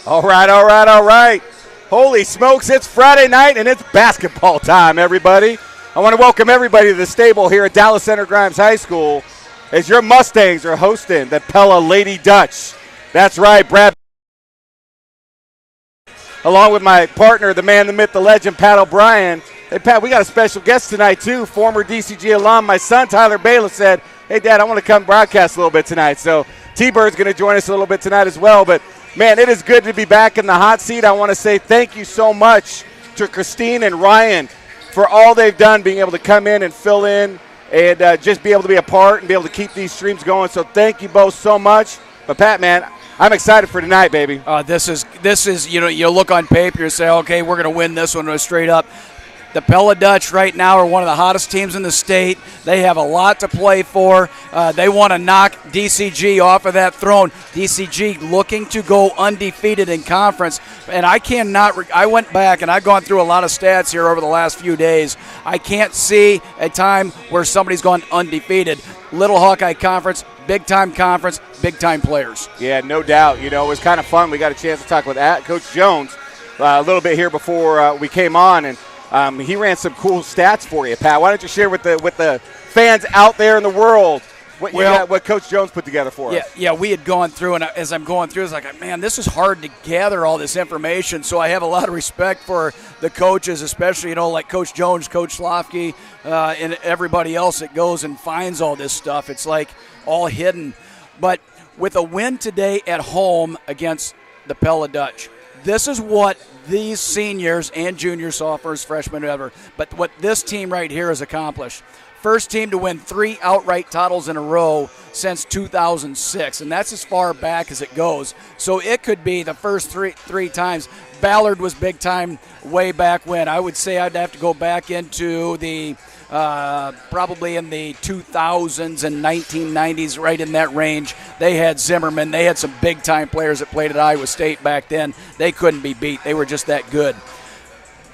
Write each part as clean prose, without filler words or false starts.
All right. Holy smokes, it's Friday night and it's basketball time, everybody. I want to welcome everybody to the stable here at Dallas Center Grimes High School as your Mustangs are hosting the Pella Lady Dutch. That's right, Brad. Along with my partner, the man, the myth, the legend, Pat O'Brien. Hey, Pat, we got a special guest tonight, too. Former DCG alum, my son, Tyler Bayless, said, hey, Dad, I want to come broadcast a little bit tonight. So T-Bird's going to join us a little bit tonight as well. But, man, it is good to be back in the hot seat. I want to say thank you so much to Christine and Ryan for all they've done, being able to come in and fill in and just be able to be a part and be able to keep these streams going. So thank you both so much. But, Pat, man, I'm excited for tonight, baby. This is you look on paper and say, okay, we're going to win this one straight up. The Pella Dutch right now are one of the hottest teams in the state. They have a lot to play for. They want to knock DCG off of that throne. DCG looking to go undefeated in conference. And I went back and I've gone through a lot of stats here over the last few days. I can't see a time where somebody's gone undefeated. Little Hawkeye Conference, big-time players. Yeah, no doubt. You know, it was kind of fun. We got a chance to talk with Coach Jones a little bit here before we came on, and he ran some cool stats for you, Pat. Why don't you share with the fans out there in the world what Coach Jones put together for us? Yeah, we had gone through, and as I'm going through, it's like, man, this is hard to gather all this information. So I have a lot of respect for the coaches, especially, like Coach Jones, Coach Slofsky, and everybody else that goes and finds all this stuff. It's like all hidden. But with a win today at home against the Pella Dutch, this is what these seniors and juniors, sophomores, freshmen, whatever, but what this team right here has accomplished. First team to win 3 outright titles in a row since 2006, and that's as far back as it goes. So it could be the first three times. Ballard was big time way back when. I would say I'd have to go back into the probably in the 2000s and 1990s, right in that range. They had Zimmerman. They had some big-time players that played at Iowa State back then. They couldn't be beat. They were just that good.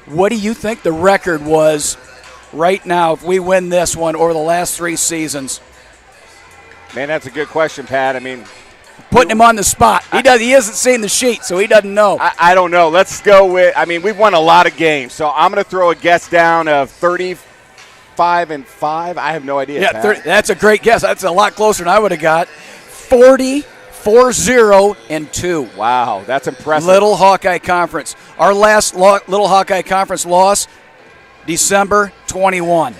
What do you think the record was right now if we win this one over the last 3 seasons? Man, that's a good question, Pat. I mean, putting him on the spot. He hasn't seen the sheet, so he doesn't know. I don't know. Let's go with, we've won a lot of games, so I'm going to throw a guess down of 35-5. I have no idea. Yeah, that's a great guess. That's a lot closer than I would have got. 40-4-0-2. Wow, that's impressive. Little Hawkeye Conference. Our last Little Hawkeye Conference loss, December 21.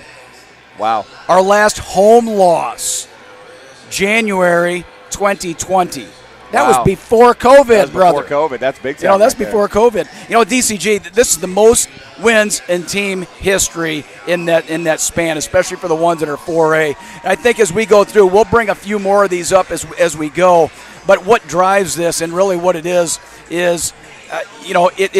Wow. Our last home loss, January 2020. That was before COVID, brother. Before COVID. That's big time. That's before COVID. DCG, this is the most wins in team history in that span, especially for the ones that are 4A. And I think as we go through, we'll bring a few more of these up as we go. But what drives this, and really what it is it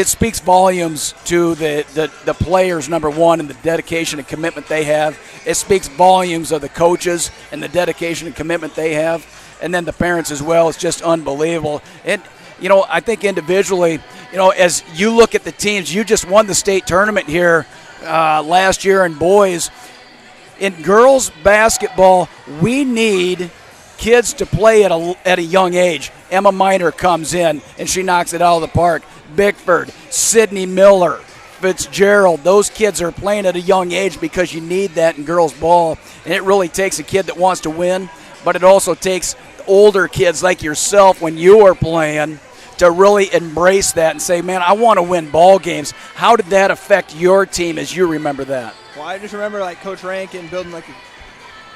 speaks volumes to the players, number one, and the dedication and commitment they have. It speaks volumes of the coaches and the dedication and commitment they have. And then the parents as well. It's just unbelievable. And, I think individually, as you look at the teams, you just won the state tournament here last year in boys. In girls basketball, we need kids to play at a young age. Emma Miner comes in, and she knocks it out of the park. Bickford, Sydney Miller, Fitzgerald, those kids are playing at a young age because you need that in girls ball. And it really takes a kid that wants to win, but it also takes older kids like yourself when you are playing to really embrace that and say, man, I want to win ball games. How did that affect your team as you remember that? Well, I just remember Coach Rankin building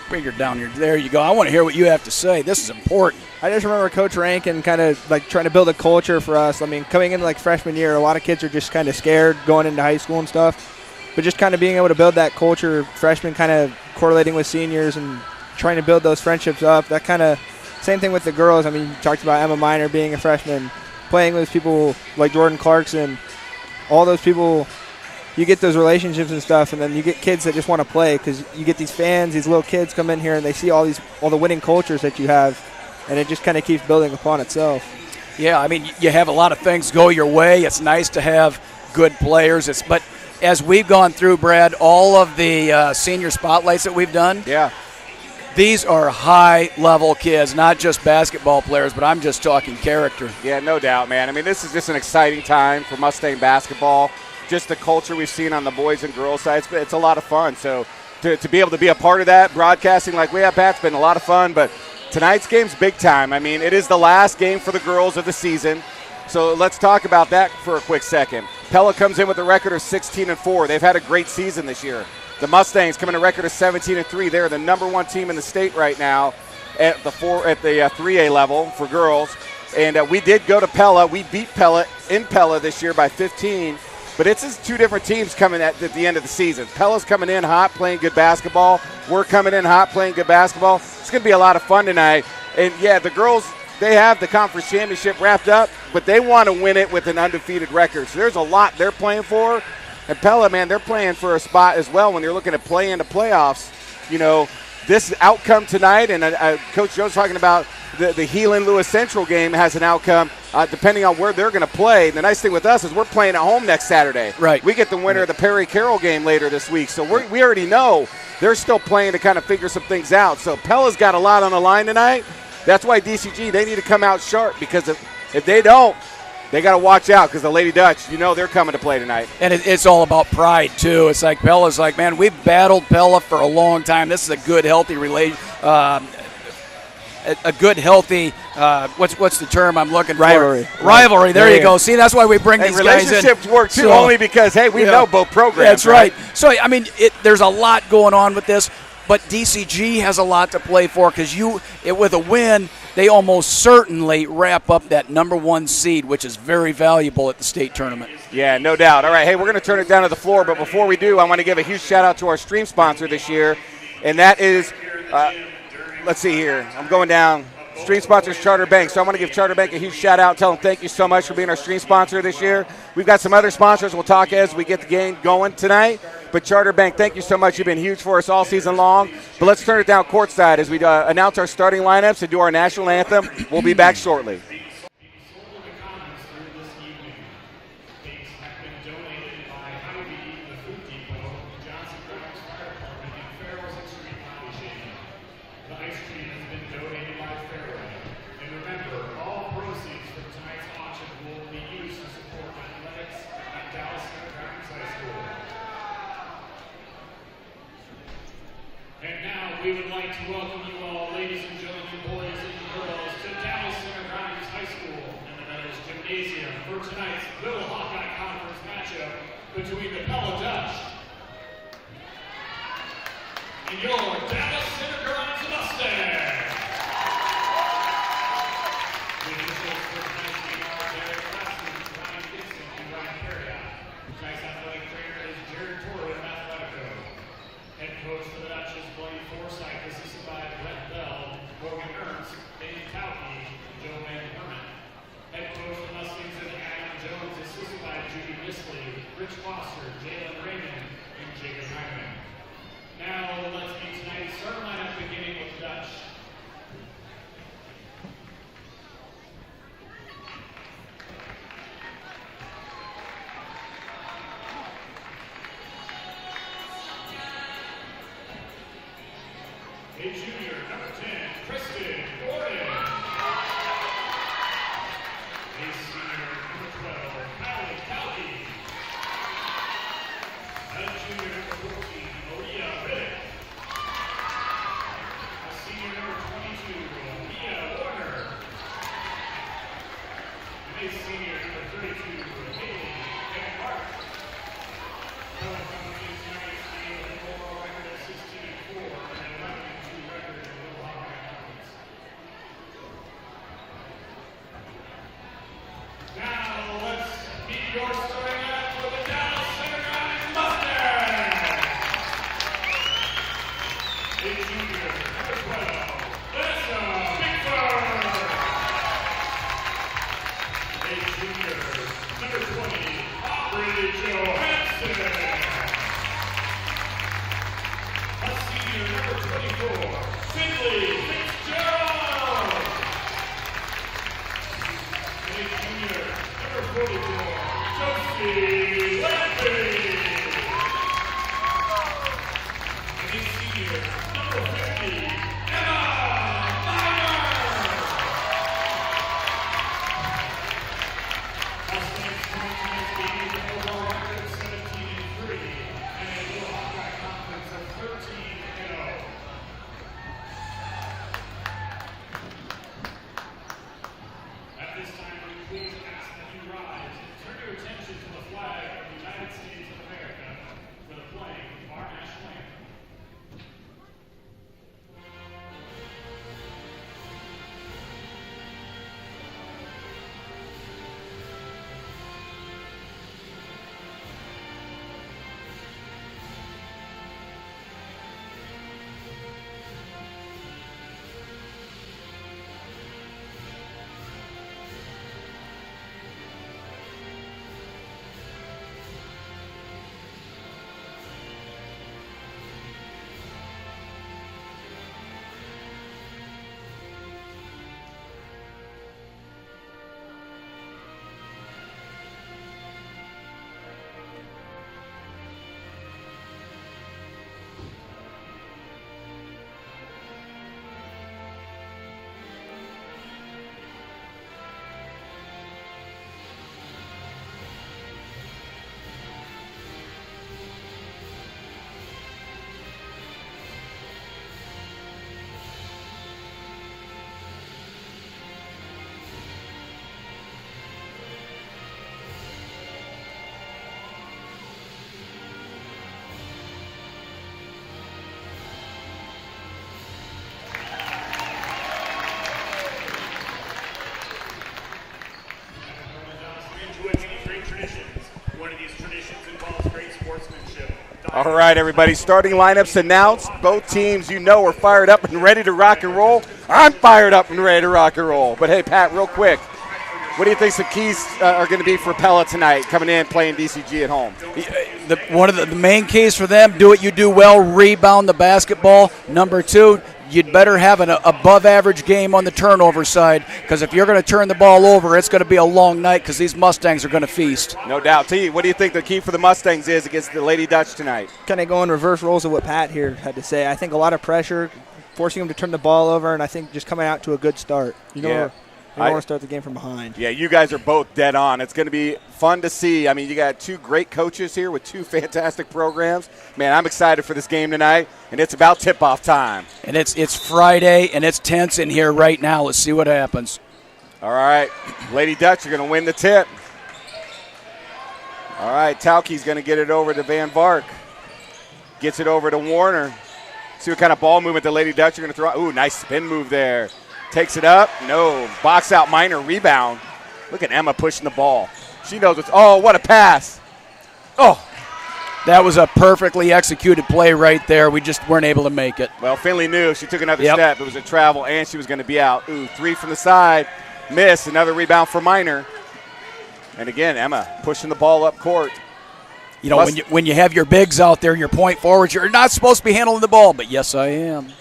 bring her down here. There you go. I want to hear what you have to say. This is important. I just remember Coach Rankin kind of trying to build a culture for us. I mean, coming into freshman year, a lot of kids are just kind of scared going into high school and stuff. But just kind of being able to build that culture, freshmen kind of correlating with seniors and trying to build those friendships up, that kind of same thing with the girls. I mean, you talked about Emma Miner being a freshman, playing with people like Jordan Clarkson, all those people. You get those relationships and stuff, and then you get kids that just want to play because you get these fans, these little kids come in here and they see all the winning cultures that you have, and it just kind of keeps building upon itself. Yeah, I mean, you have a lot of things go your way. It's nice to have good players. But as we've gone through, Brad, all of the senior spotlights that we've done, These are high-level kids, not just basketball players, but I'm just talking character. Yeah, no doubt, man. I mean, this is just an exciting time for Mustang basketball. Just the culture we've seen on the boys and girls side, it's a lot of fun. So to be able to be a part of that, broadcasting like we have, Pat, it's been a lot of fun. But tonight's game's big time. I mean, it is the last game for the girls of the season. So let's talk about that for a quick second. Pella comes in with a record of 16-4. They've had a great season this year. The Mustangs come in a record of 17-3. They're the number one team in the state right now at the 3A level for girls. And we did go to Pella. We beat Pella in Pella this year by 15. But it's just two different teams coming at the end of the season. Pella's coming in hot, playing good basketball. We're coming in hot, playing good basketball. It's going to be a lot of fun tonight. And, yeah, the girls, they have the conference championship wrapped up, but they want to win it with an undefeated record. So there's a lot they're playing for. And Pella, man, they're playing for a spot as well when they're looking to play into playoffs. You know, this outcome tonight, and Coach Joe's talking about the Heelan-Lewis Central game has an outcome depending on where they're going to play. The nice thing with us is we're playing at home next Saturday. Right. We get the winner of the Perry-Carroll game later this week. So we already know they're still playing to kind of figure some things out. So Pella's got a lot on the line tonight. That's why DCG, they need to come out sharp, because if they don't, they got to watch out, because the Lady Dutch, you know they're coming to play tonight. And it's all about pride, too. It's like Pella's like, man, we've battled Pella for a long time. This is a good, healthy relation. A good, healthy, what's the term I'm looking Rivalry. for? Rivalry. There you go. See, that's why we bring these guys in. Relationships work, too, only because, hey, we know both programs. That's right. So, I mean, there's a lot going on with this, but DCG has a lot to play for, because with a win, they almost certainly wrap up that number one seed, which is very valuable at the state tournament. Yeah, no doubt. All right, hey, we're going to turn it down to the floor, but before we do, I want to give a huge shout-out to our stream sponsor this year, and that is, let's see here. I'm going down. Stream sponsor is Charter Bank, so I want to give Charter Bank a huge shout-out. Tell them thank you so much for being our stream sponsor this year. We've got some other sponsors we'll talk as we get the game going tonight. But Charter Bank, thank you so much. You've been huge for us all season long. But let's turn it down courtside as we announce our starting lineups and do our national anthem. We'll be back shortly. We would like to welcome you all, ladies and gentlemen, boys and girls, to Dallas Center Grimes High School and the Meadows Gymnasium for tonight's Little Hawkeye Conference matchup between the Pella Dutch and your Dallas Center Grimes Mustangs. The officials for tonight's game are Derek Claxton, Ryan Gibson, and Ryan Perriott. Tonight's athletic trainer is Jared Torre of Athletico. Head coach for the Dutch is Blaine Forsythe, assisted by Brett Bell, Morgan Ernst, Dave Tauke, and Joe Van Herman. Head coach for the Mustangs is Adam Jones, assisted by Judy Misley, Rich Foster, Jalen Raymond, and Jacob Hyman. Now let's meet tonight's starting lineup, beginning with the Dutch. A junior, number 10, Kristen Gordon. A senior, number 12, Kylie Tauke. A junior, number 14, Maria Riddick. A senior, number 22, Mia Warner. And a senior, number 32, Haley Van-Hart. Pella comes in tonight's game with an overall record of 16-4 and 11-2 record in the Little Hawkeye Conference. Now let's meet your starting lineup for the Dallas Center Grimes Mustangs. A junior, number 12, Vanessa Bickford. A junior, number 20, Aubrey Johansson. A senior, number 24, Finley Fitzgerald. And a junior, number 44, Josie Lampy. And a senior, number 50, with many great traditions. One of these traditions involves great sportsmanship. All right, everybody, starting lineups announced. Both teams, you know, are fired up and ready to rock and roll. I'm fired up and ready to rock and roll. But, hey, Pat, real quick, what do you think the keys are going to be for Pella tonight, coming in playing DCG at home? One of the main keys for them, do what you do well, rebound the basketball. Number 2, you'd better have an above-average game on the turnover side, because if you're going to turn the ball over, it's going to be a long night because these Mustangs are going to feast. No doubt. T, what do you think the key for the Mustangs is against the Lady Dutch tonight? Kind of going reverse roles of what Pat here had to say. I think a lot of pressure, forcing them to turn the ball over, and I think just coming out to a good start. You don't want to start the game from behind. Yeah, you guys are both dead on. It's going to be fun to see. I mean, you got 2 great coaches here with 2 fantastic programs. Man, I'm excited for this game tonight, and it's about tip-off time. And it's Friday, and it's tense in here right now. Let's see what happens. All right, Lady Dutch, you're going to win the tip. All right, Tauke's going to get it over to Van Vark. Gets it over to Warner. See what kind of ball movement the Lady Dutch are going to throw. Ooh, nice spin move there. Takes it up. No. Box out Minor. Rebound. Look at Emma pushing the ball. She knows what's – oh, what a pass. Oh. That was a perfectly executed play right there. We just weren't able to make it. Well, Finley knew if she took another step, it was a travel, and she was going to be out. Ooh, 3 from the side. Miss. Another rebound for Minor. And, again, Emma pushing the ball up court. You know, when you have your bigs out there, your point forwards, you're not supposed to be handling the ball, but yes, I am.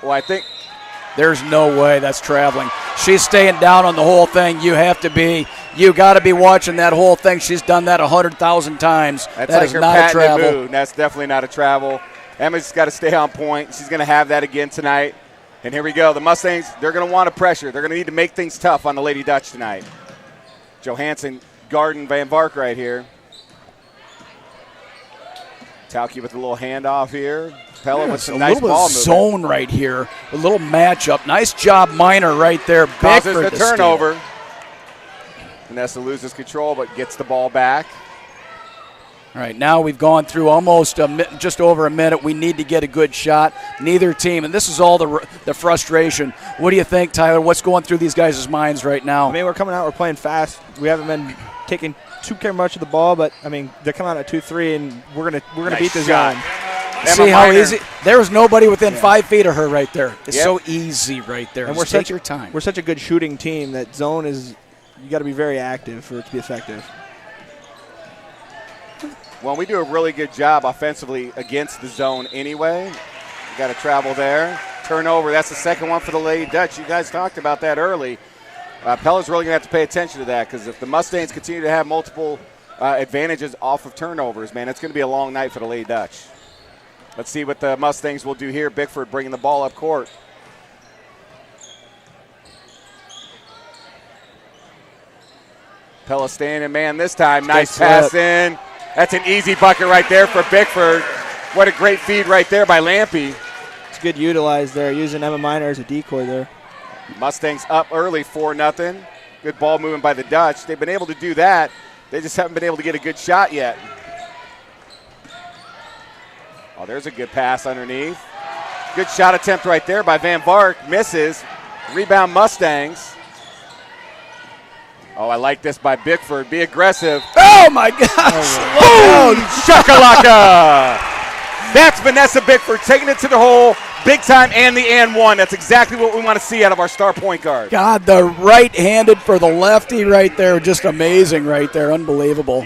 Well, I think – there's no way that's traveling. She's staying down on the whole thing. You got to be watching that whole thing. She's done that 100,000 times. That's that like is her not a travel. move. That's definitely not a travel. Emma's got to stay on point. She's going to have that again tonight. And here we go. The Mustangs, they're going to want to pressure. They're going to need to make things tough on the Lady Dutch tonight. Johansson, Garden, Van Vark right here. Tauke with a little handoff here. Pella with some nice ball movement. A little zone right here. A little matchup. Nice job, Minor, right there. Causes the turnover. Vanessa loses control but gets the ball back. All right, now we've gone through almost just over a minute. We need to get a good shot. Neither team, and this is all the frustration. What do you think, Tyler? What's going through these guys' minds right now? I mean, we're coming out, we're playing fast. We haven't been taking too much of the ball, but, I mean, they're coming out at 2-3, and we're gonna beat the zone. See how easy? There was nobody within 5 feet of her right there. It's so easy right there. And take your time. We're such a good shooting team that zone is – you got to be very active for it to be effective. Well, we do a really good job offensively against the zone anyway. We got to travel there. Turnover, that's the second one for the Lady Dutch. You guys talked about that early. Pella's really going to have to pay attention to that because if the Mustangs continue to have multiple advantages off of turnovers, man, it's going to be a long night for the Lady Dutch. Let's see what the Mustangs will do here. Bickford bringing the ball up court. Pella staying in man this time. Nice pass in. That's an easy bucket right there for Bickford. What a great feed right there by Lampy. It's good utilized there, using Emma Minor as a decoy there. Mustangs up early 4-0. Good ball movement by the Dutch. They've been able to do that. They just haven't been able to get a good shot yet. Oh, there's a good pass underneath. Good shot attempt right there by Van Vark. Misses. Rebound Mustangs. Oh, I like this by Bickford. Be aggressive. Oh, my gosh. Boom! Shakalaka! That's Vanessa Bickford taking it to the hole. Big time and the and one. That's exactly what we want to see out of our star point guard. God, the right-handed for the lefty right there. Just amazing right there. Unbelievable.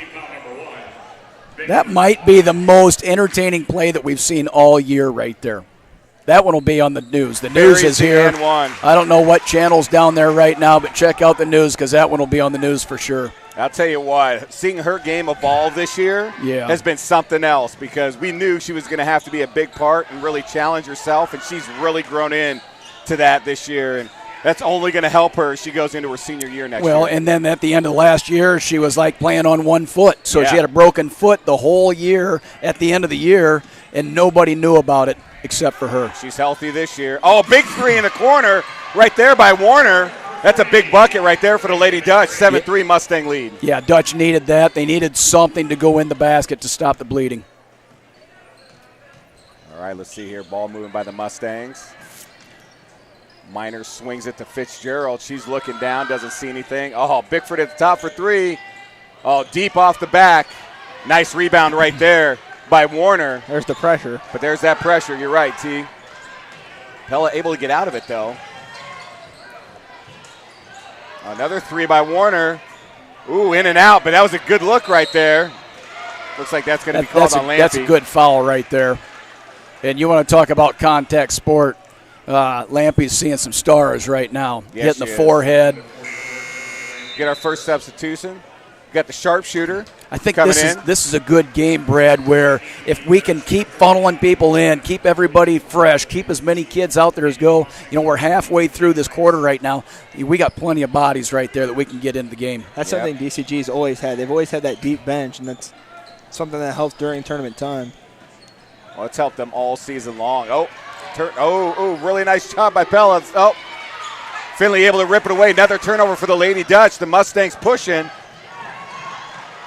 That might be the most entertaining play that we've seen all year right there. That one will be on the news. The news is here. And one. I don't know what channel's down there right now, but check out the news because that one will be on the news for sure. I'll tell you what, seeing her game evolve this year has been something else because we knew she was going to have to be a big part and really challenge herself, and she's really grown in to that this year. And that's only going to help her as she goes into her senior year next year. Well, and then at the end of last year, she was like playing on one foot. So she had a broken foot the whole year at the end of the year, and nobody knew about it except for her. She's healthy this year. Oh, big three in the corner right there by Warner. That's a big bucket right there for the Lady Dutch. 7-3 Mustang lead. Yeah, Dutch needed that. They needed something to go in the basket to stop the bleeding. All right, let's see here. Ball moving by the Mustangs. Minor swings it to Fitzgerald. She's looking down, doesn't see anything. Oh, Bickford at the top for three. Oh, deep off the back. Nice rebound right there by Warner. There's the pressure. But there's that pressure. You're right, T. Pella able to get out of it, though. Another three by Warner. Ooh, in and out, but that was a good look right there. Looks like that's going to be called on Lampy. That's a good foul right there. And you want to talk about contact sport. Lampy's seeing some stars right now. Yes, hitting the forehead. Get our first substitution. We got the sharpshooter. I think this is a good game, Brad, where if we can keep funneling people in, keep everybody fresh, keep as many kids out there as go. We're halfway through this quarter right now. We got plenty of bodies right there that we can get into the game. That's something DCG's always had. They've always had that deep bench, and that's something that helps during tournament time. Well, it's helped them all season long. Really nice job by Pella. Oh, Finley able to rip it away. Another turnover for the Lady Dutch. The Mustangs pushing.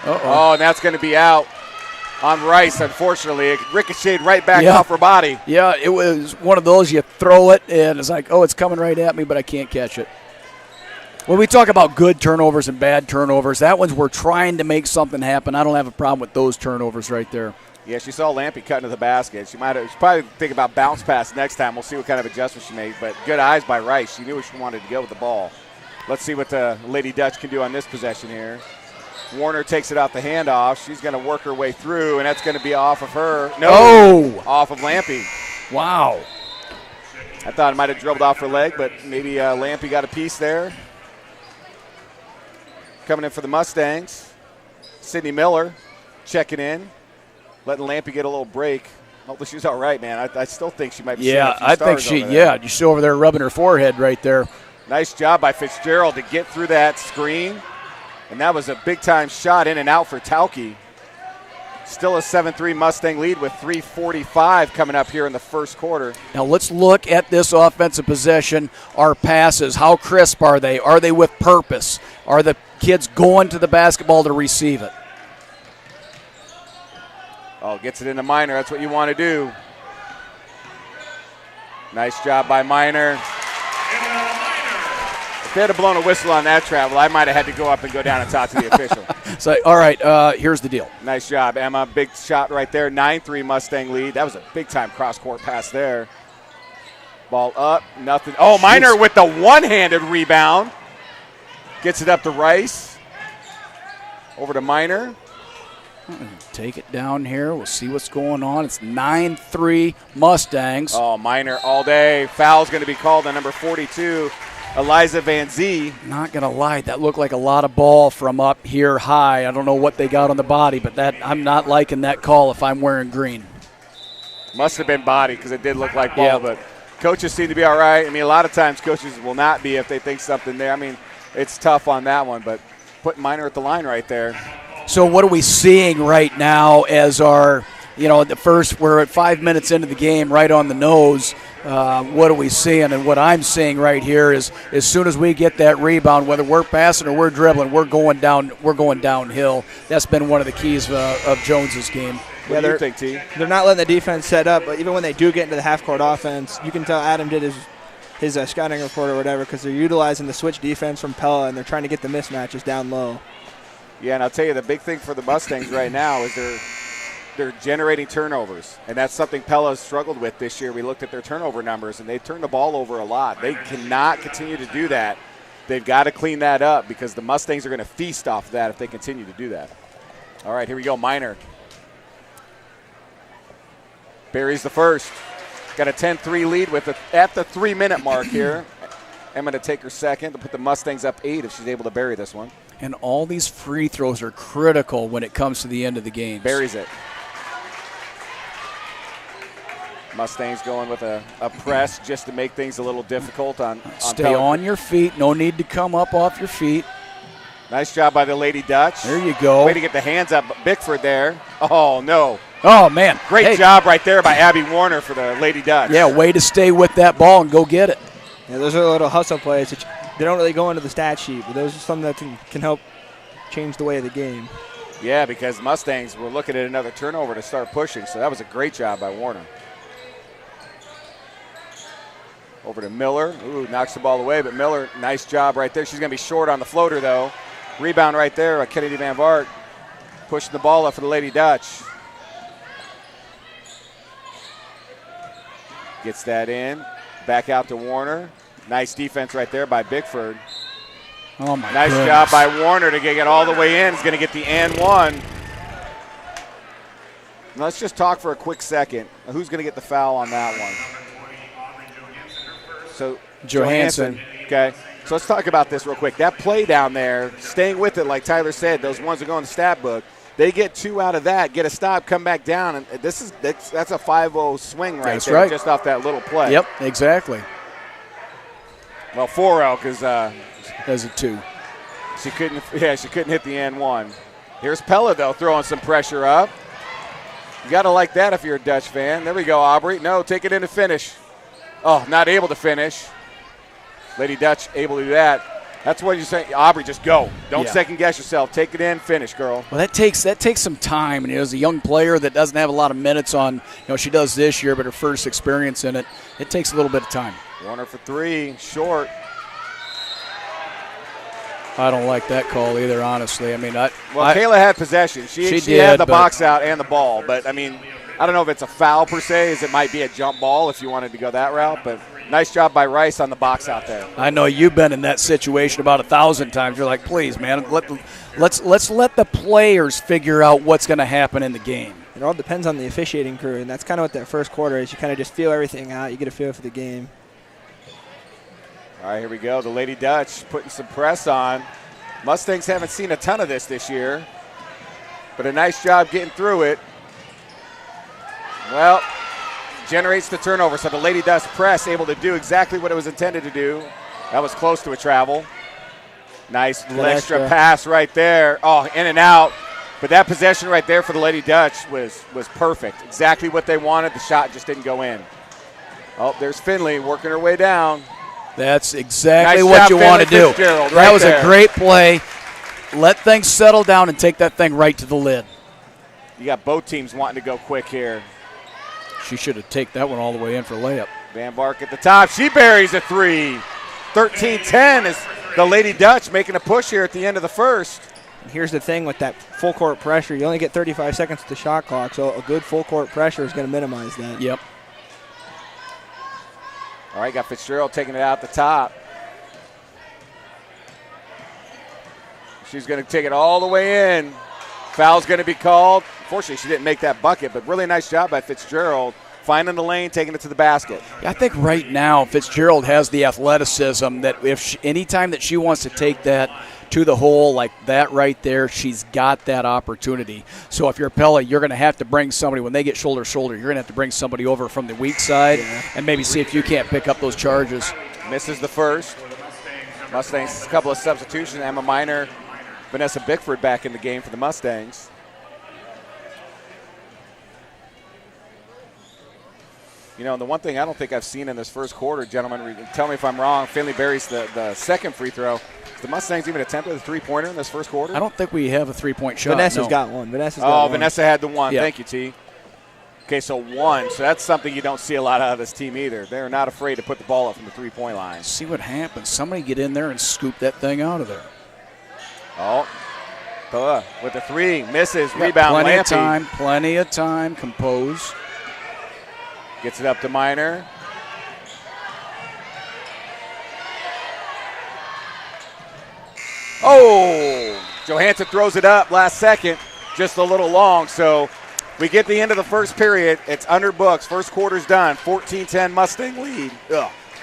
Oh, and that's going to be out on Rice, unfortunately. It ricocheted right back off her body. Yeah, it was one of those you throw it, and it's like, it's coming right at me, but I can't catch it. When we talk about good turnovers and bad turnovers, that one's we're trying to make something happen. I don't have a problem with those turnovers right there. Yeah, she saw Lampy cut into the basket. She's probably thinking about bounce pass next time. We'll see what kind of adjustment she made. But good eyes by Rice. She knew where she wanted to go with the ball. Let's see what the Lady Dutch can do on this possession here. Warner takes it out the handoff. She's going to work her way through, and that's going to be off of her. Off of Lampy. Wow. I thought it might have dribbled off her leg, but maybe Lampy got a piece there. Coming in for the Mustangs, Sydney Miller checking in, letting Lampy get a little break. Hopefully she's all right, man. I still think she might be seeing a few I think stars over there. she's over there rubbing her forehead right there. Nice job by Fitzgerald to get through that screen. And that was a big-time shot in and out for Tauke. Still a 7-3 Mustang lead with 3:45 coming up here in the first quarter. Now let's look at this offensive possession. Our passes, how crisp are they? Are they with purpose? Are the kids going to the basketball to receive it? Oh, gets it into Minor. That's what you want to do. Nice job by Minor. If they had blown a whistle on that travel, I might have had to go up and go down and talk to the official. So, all right, here's the deal. Nice job, Emma. Big shot right there. 9-3 Mustang lead. That was a big-time cross-court pass there. Ball up, nothing. Oh, Minor with the one-handed rebound. Gets it up to Rice. Over to Minor. Take it down here. We'll see what's going on. It's 9-3 Mustangs. Oh, Minor all day. Foul's going to be called on number 42, Eliza Van Zee. Not going to lie, that looked like a lot of ball from up here high. I don't know what they got on the body, but I'm not liking that call if I'm wearing green. Must have been body because it did look like ball, but coaches seem to be all right. I mean, a lot of times coaches will not be if they think something there. I mean, it's tough on that one, but putting Minor at the line right there. So what are we seeing right now as our, we're at 5 minutes into the game, right on the nose. What are we seeing? And what I'm seeing right here is as soon as we get that rebound, whether we're passing or we're dribbling, we're going downhill. That's been one of the keys of Jones's game. What do you think, T? They're not letting the defense set up, but even when they do get into the half-court offense, you can tell Adam did his scouting report or whatever because they're utilizing the switch defense from Pella, and they're trying to get the mismatches down low. Yeah, and I'll tell you the big thing for the Mustangs right now is they're generating turnovers, and that's something Pella has struggled with this year. We looked at their turnover numbers, and they turn the ball over a lot. They cannot continue to do that. They've got to clean that up because the Mustangs are going to feast off that if they continue to do that. All right, here we go, Minor. Buries the first. Got a 10-3 lead at the 3-minute mark here. Emma to take her second to put the Mustangs up 8 if she's able to bury this one. And all these free throws are critical when it comes to the end of the game. Buries it. Mustangs going with a press just to make things a little difficult on Stay Pelican. on your feet. No need to come up off your feet. Nice job by the Lady Dutch. There you go. Way to get the hands up. Bickford there. Oh, no. Oh, man. Great job right there by Abby Warner for the Lady Dutch. Yeah, way to stay with that ball and go get it. Yeah, those are little hustle plays. They don't really go into the stat sheet, but those are something that can help change the way of the game. Yeah, because Mustangs were looking at another turnover to start pushing, so that was a great job by Warner. Over to Miller. Ooh, knocks the ball away, but Miller, nice job right there. She's going to be short on the floater, though. Rebound right there by Kennedy Van Vart. Pushing the ball up for the Lady Dutch. Gets that in. Back out to Warner. Nice defense right there by Bickford. Oh, my Nice goodness. job by Warner to get it all the way in. He's going to get the and one. Let's just talk for a quick second. Who's going to get the foul on that one? So Johansson. Okay. So let's talk about this real quick. That play down there, staying with it, like Tyler said, those ones that go in the stat book, they get 2 out of that, get a stop, come back down, and that's a 5-0 swing right That's there, right. just off that little play. Yep, exactly. Well, 4-0 because As a 2. she couldn't hit the and one. Here's Pella though, throwing some pressure up. You got to like that if you're a Dutch fan. There we go, Aubrey. No, take it in to finish. Oh, not able to finish. Lady Dutch able to do that. That's what you say, Aubrey. Just go. Don't second guess yourself. Take it in, finish, girl. Well, that takes some time, and as a young player that doesn't have a lot of minutes on, she does this year, but her first experience in it, it takes a little bit of time. Warner for 3, short. I don't like that call either, honestly. Kayla had possession. She did, had the but box out and the ball, but I don't know if it's a foul per se, as it might be a jump ball if you wanted to go that route, but nice job by Rice on the box out there. I know you've been in that situation about 1,000 times. You're like, please, man, let's let the players figure out what's going to happen in the game. It all depends on the officiating crew, and that's kind of what that first quarter is. You kind of just feel everything out. You get a feel for the game. All right, here we go. The Lady Dutch putting some press on. Mustangs haven't seen a ton of this year, but a nice job getting through it. Well, generates the turnover, so the Lady Dutch press able to do exactly what it was intended to do. That was close to a travel. Nice extra pass right there. Oh, in and out. But that possession right there for the Lady Dutch was perfect. Exactly what they wanted. The shot just didn't go in. Oh, there's Finley working her way down. That's exactly Nice what job, you want to do. Fitzgerald, That right was there. a great play. Let things settle down and take that thing right to the lid. You got both teams wanting to go quick here. She should have taken that one all the way in for layup. Van Bark at the top. She buries a 3. 13-10 is the Lady Dutch making a push here at the end of the first. And here's the thing with that full court pressure. You only get 35 seconds to the shot clock, so a good full court pressure is going to minimize that. Yep. All right, got Fitzgerald taking it out the top. She's going to take it all the way in. Foul's going to be called. Fortunately, she didn't make that bucket, but really nice job by Fitzgerald finding the lane, taking it to the basket. I think right now Fitzgerald has the athleticism that anytime that she wants to take that to the hole like that right there, she's got that opportunity. So if you're Pella, you're going to have to bring somebody, when they get shoulder to shoulder, you're going to have to bring somebody over from the weak side and maybe see if you can't pick up those charges. Misses the first. Mustangs, a couple of substitutions. Emma Miner, Vanessa Bickford back in the game for the Mustangs. The one thing I don't think I've seen in this first quarter, gentlemen, tell me if I'm wrong, Finley buries the second free throw. The Mustangs even attempted a three-pointer in this first quarter? I don't think we have a three-point shot. Vanessa's got one. Vanessa had the one. Yeah. Thank you, T. Okay, so 1. So that's something you don't see a lot out of this team either. They're not afraid to put the ball up from the three-point line. See what happens. Somebody get in there and scoop that thing out of there. Oh, Pella with the 3. Misses. Rebound, Lampy. Plenty of time. Compose. Gets it up to Miner. Oh, Johansson throws it up last second, just a little long. So we get the end of the first period. It's under books. First quarter's done. 14-10 Mustang lead.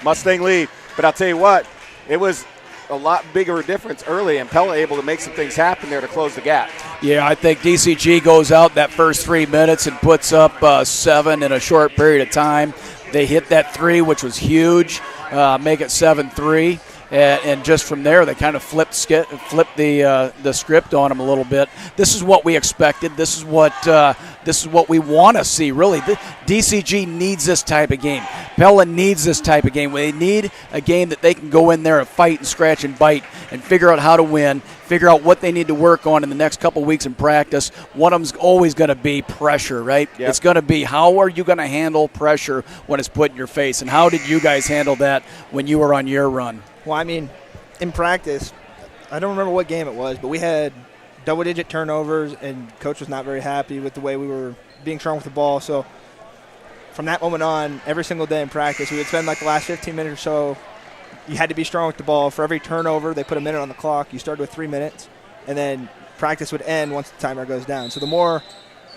Mustang lead. But I'll tell you what, it was a lot bigger difference early, and Pella able to make some things happen there to close the gap. Yeah, I think DCG goes out that first 3 minutes and puts up 7 in a short period of time. They hit that 3, which was huge, make it 7-3. And just from there, they kind of flipped the script on them a little bit. This is what we expected. This is what we want to see, really. DCG needs this type of game. Pella needs this type of game. They need a game that they can go in there and fight and scratch and bite and figure out how to win, figure out what they need to work on in the next couple weeks in practice. One of them's always going to be pressure, right? Yep. It's going to be, how are you going to handle pressure when it's put in your face? And how did you guys handle that when you were on your run? Well, in practice, I don't remember what game it was, but we had double-digit turnovers, and coach was not very happy with the way we were being strong with the ball. So from that moment on, every single day in practice, we would spend like the last 15 minutes or so. You had to be strong with the ball. For every turnover, they put a minute on the clock. You started with 3 minutes, and then practice would end once the timer goes down. So the more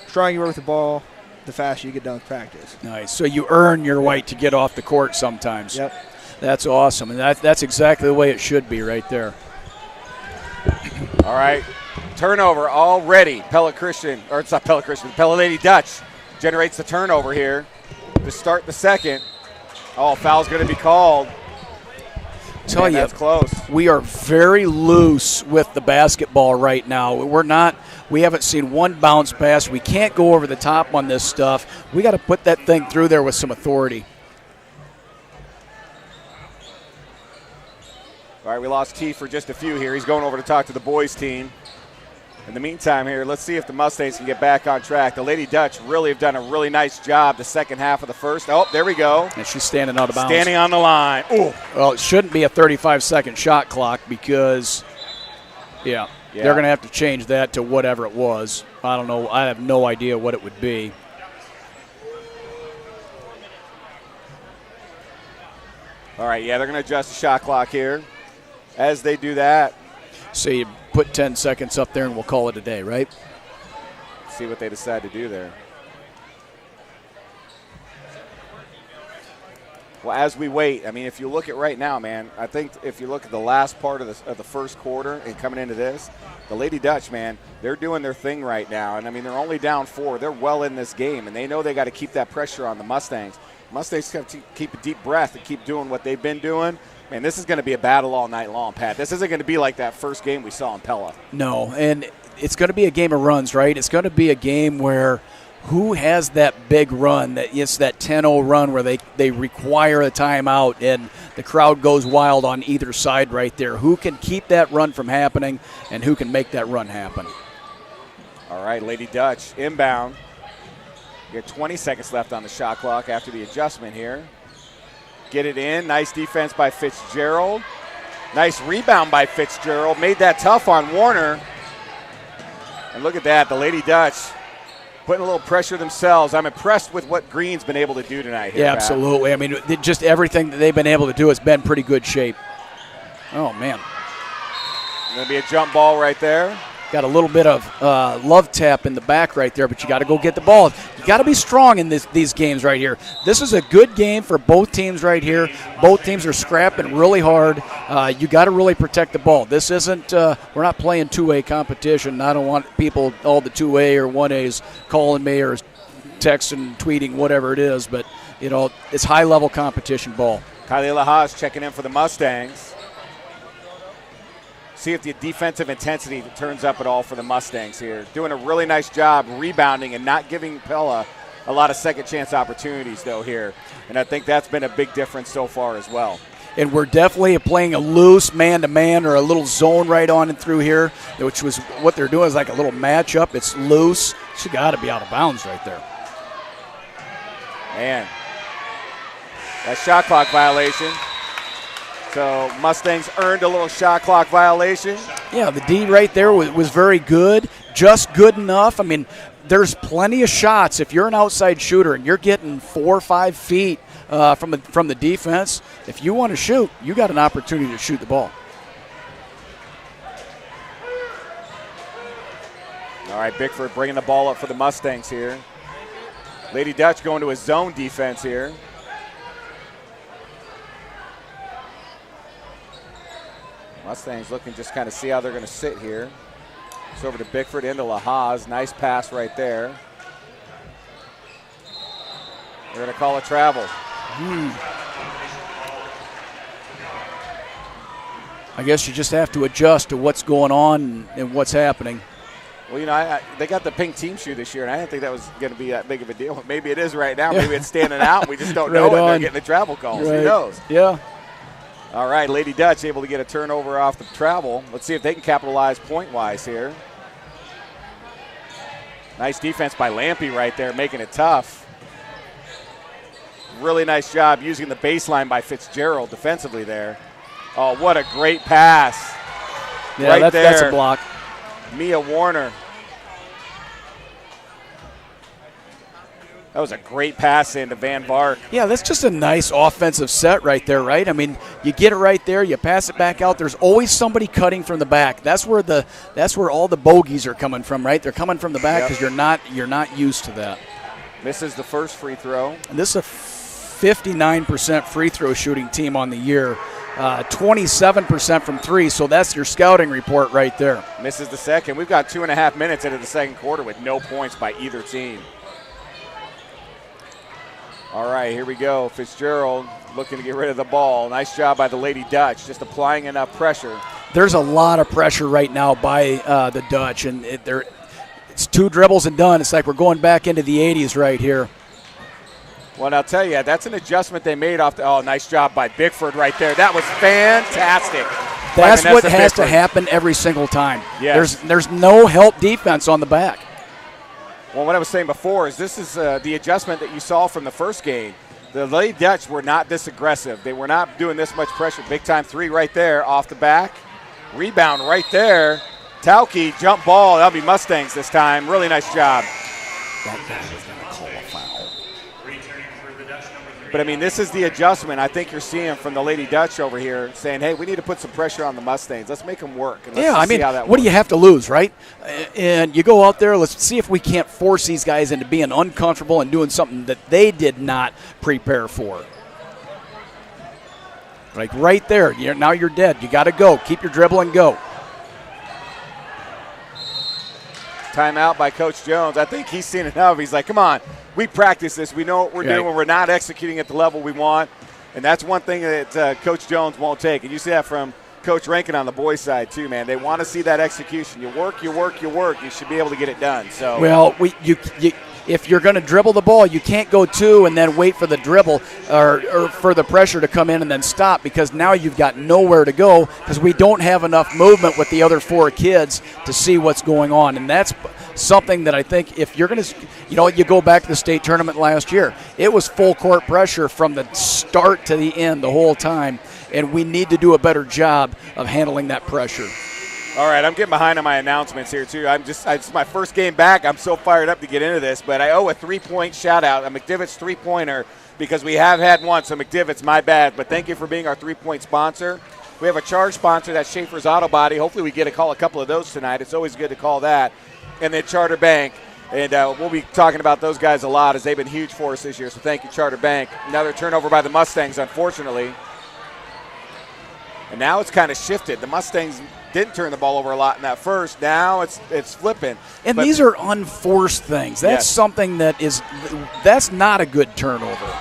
strong you were with the ball, the faster you get done with practice. Nice. So you earn your right to get off the court sometimes. Yep. That's awesome, and that's exactly the way it should be right there. All right. Turnover already. Pella Christian, or it's not Pella Christian, Pella Lady Dutch generates the turnover here to start the second. Oh, foul's going to be called. Tell you, that's close. We are very loose with the basketball right now. We haven't seen one bounce pass. We can't go over the top on this stuff. We got to put that thing through there with some authority. All right, we lost T for just a few here. He's going over to talk to the boys team. In the meantime here, let's see if the Mustangs can get back on track. The Lady Dutch really have done a really nice job the second half of the first. Oh, there we go. And she's standing out of bounds. Standing on the line. Ooh. Well, it shouldn't be a 35-second shot clock because, they're going to have to change that to whatever it was. I don't know. I have no idea what it would be. All right, they're going to adjust the shot clock here. As they do that, so you put 10 seconds up there and we'll call it a day, right? See what they decide to do there. Well, as we wait, I mean, if you look at right now, man, I think if you look at the last part of the first quarter and coming into this, the Lady Dutch, man, they're doing their thing right now. And, I mean, they're only down 4. They're well in this game, and they know they got to keep that pressure on the Mustangs. Mustangs have to keep a deep breath and keep doing what they've been doing. Man, this is going to be a battle all night long, Pat. This isn't going to be like that first game we saw in Pella. No, and it's going to be a game of runs, right? It's going to be a game where who has that big run, that 10-0 run where they require a timeout and the crowd goes wild on either side right there. Who can keep that run from happening and who can make that run happen? All right, Lady Dutch inbound. You got 20 seconds left on the shot clock after the adjustment here. Get it in. Nice defense by Fitzgerald. Nice rebound by Fitzgerald. Made that tough on Warner. And look at that. The Lady Dutch putting a little pressure themselves. I'm impressed with what Green's been able to do tonight here, Yeah, Pat. absolutely. I mean, just everything that they've been able to do has been pretty good shape. Oh, man. Going to be a jump ball right there. Got a little bit of love tap in the back right there, but you got to go get the ball. You got to be strong in these games right here. This is a good game for both teams right here. Both teams are scrapping really hard. You got to really protect the ball. This isn't we're not playing two-way competition. I don't want people, all the 2A or 1As calling me or texting, tweeting, whatever it is, but it's high-level competition ball. Kylie Lahaz checking in for the Mustangs. See if the defensive intensity turns up at all for the Mustangs here. Doing a really nice job rebounding and not giving Pella a lot of second chance opportunities, though, here. And I think that's been a big difference so far as well. And we're definitely playing a loose man-to-man or a little zone right on and through here, which was what they're doing is like a little matchup. It's loose. She got to be out of bounds right there. Man, that shot clock violation. So Mustangs earned a little shot clock violation. Yeah, the D right there was very good, just good enough. I mean, there's plenty of shots. If you're an outside shooter and you're getting 4 or 5 feet from the defense, if you want to shoot, you got an opportunity to shoot the ball. All right, Bickford bringing the ball up for the Mustangs here. Lady Dutch going to a zone defense here. Mustangs looking just kind of see how they're going to sit here. It's over to Bickford into Lahaz. Nice pass right there. They're going to call a travel. I guess you just have to adjust to what's going on and what's happening. Well, they got the pink team shoe this year, and I didn't think that was going to be that big of a deal. Maybe it is right now. Maybe it's standing out. We just don't know it. They're getting the travel calls. Right. Who knows? Yeah. All right, Lady Dutch able to get a turnover off the travel. Let's see if they can capitalize point-wise here. Nice defense by Lampy right there, making it tough. Really nice job using the baseline by Fitzgerald defensively there. Oh, what a great pass. Yeah, right there. That's a block. Mia Warner. That was a great pass into Van Vark. Yeah, that's just a nice offensive set right there, right? I mean, you get it right there, you pass it back out. There's always somebody cutting from the back. That's where all the bogeys are coming from, right? They're coming from the back because you're not used to that. Misses the first free throw. And this is a 59% free throw shooting team on the year. 27% from three, so that's your scouting report right there. Misses the second. We've got 2.5 minutes into the second quarter with no points by either team. All right, here we go. Fitzgerald looking to get rid of the ball. Nice job by the Lady Dutch, just applying enough pressure. There's a lot of pressure right now by the Dutch, and it's 2 dribbles and done. It's like we're going back into the 80s right here. Well, and I'll tell you, that's an adjustment they made off the – oh, nice job by Bickford right there. That was fantastic. That's what has to happen every single time. Yes. There's no help defense on the back. Well, what I was saying before is this is the adjustment that you saw from the first game. The Lady Dutch were not this aggressive. They were not doing this much pressure. Big-time 3 right there off the back. Rebound right there. Tauke, jump ball. That'll be Mustangs this time. Really nice job. That guy was going to call a foul. But, I mean, this is the adjustment I think you're seeing from the Lady Dutch over here saying, hey, we need to put some pressure on the Mustangs. Let's make them work. And let's see how that what do you have to lose, right? And you go out there, let's see if we can't force these guys into being uncomfortable and doing something that they did not prepare for. Like right there, now you're dead. You got to go. Keep your dribble and go. Timeout by Coach Jones. I think he's seen enough. He's like, come on. We practice this. We know what we're doing. We're not executing at the level we want. And that's one thing that Coach Jones won't take. And you see that from Coach Rankin on the boys' side too, man. They want to see that execution. You work, you work, you work. You should be able to get it done. So well, if you're going to dribble the ball, you can't go 2 and then wait for the dribble or for the pressure to come in and then stop, because now you've got nowhere to go because we don't have enough movement with the other 4 kids to see what's going on. And that's something that I think if you're going to, you go back to the state tournament last year, it was full court pressure from the start to the end the whole time, and we need to do a better job of handling that pressure. All right, I'm getting behind on my announcements here, too. It's my first game back. I'm so fired up to get into this, but I owe a 3-point shout-out, a McDivitt's three-pointer, because we have had one, so McDivitt's, my bad. But thank you for being our 3-point sponsor. We have a charge sponsor, that's Schaefer's Auto Body. Hopefully we get to call a couple of those tonight. It's always good to call that. And then Charter Bank. And we'll be talking about those guys a lot as they've been huge for us this year, so thank you, Charter Bank. Another turnover by the Mustangs, unfortunately. And now it's kind of shifted. The Mustangs didn't turn the ball over a lot in that first. Now it's flipping. And these are unforced things. That's something that's not a good turnover.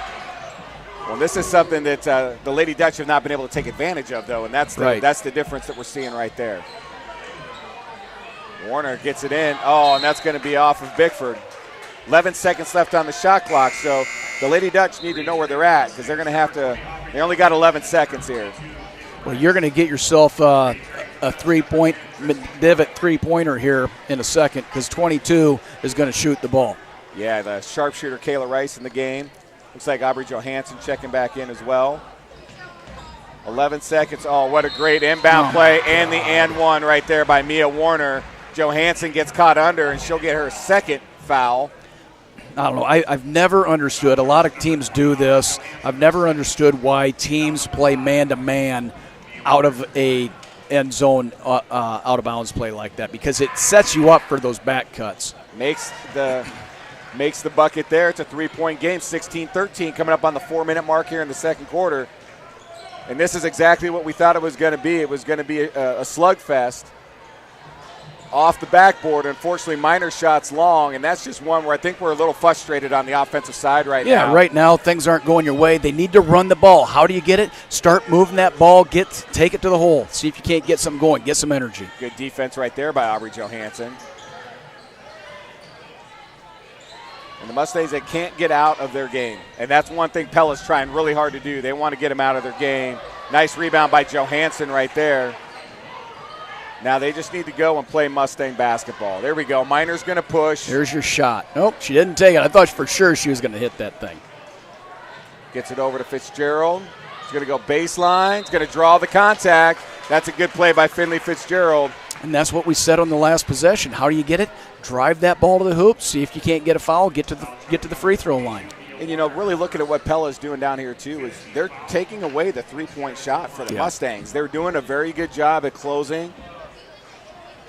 Well, this is something that the Lady Dutch have not been able to take advantage of, though, and that's the difference that we're seeing right there. Warner gets it in. Oh, and that's going to be off of Bickford. 11 seconds left on the shot clock, so the Lady Dutch need to know where they're at because they're going to have to – they only got 11 seconds here. Well, you're going to get yourself a 3-point McDivitt three-pointer here in a second because 22 is going to shoot the ball. Yeah, the sharpshooter Kayla Rice in the game. Looks like Aubrey Johansson checking back in as well. 11 seconds. Oh, what a great inbound play and the and one right there by Mia Warner. Johansson gets caught under, and she'll get her second foul. I don't know. I've never understood. A lot of teams do this. I've never understood why teams play man-to-man out of a end zone, out-of-bounds play like that, because it sets you up for those back cuts. Makes the bucket there. It's a 3-point game, 16-13, coming up on the 4-minute mark here in the second quarter. And this is exactly what we thought it was going to be. It was going to be a slugfest. Off the backboard, unfortunately, minor shots long, and that's just one where I think we're a little frustrated on the offensive side right now. Yeah, right now things aren't going your way. They need to run the ball. How do you get it? Start moving that ball. Take it to the hole. See if you can't get something going. Get some energy. Good defense right there by Aubrey Johansson. And the Mustangs, they can't get out of their game, and that's one thing Pella's trying really hard to do. They want to get them out of their game. Nice rebound by Johansson right there. Now they just need to go and play Mustang basketball. There we go. Minor's going to push. Here's your shot. Nope, she didn't take it. I thought for sure she was going to hit that thing. Gets it over to Fitzgerald. She's going to go baseline. She's going to draw the contact. That's a good play by Finley Fitzgerald. And that's what we said on the last possession. How do you get it? Drive that ball to the hoop. See if you can't get a foul. Get to the free throw line. And, really looking at what Pella is doing down here, too, is they're taking away the three-point shot for the Mustangs. They're doing a very good job at closing.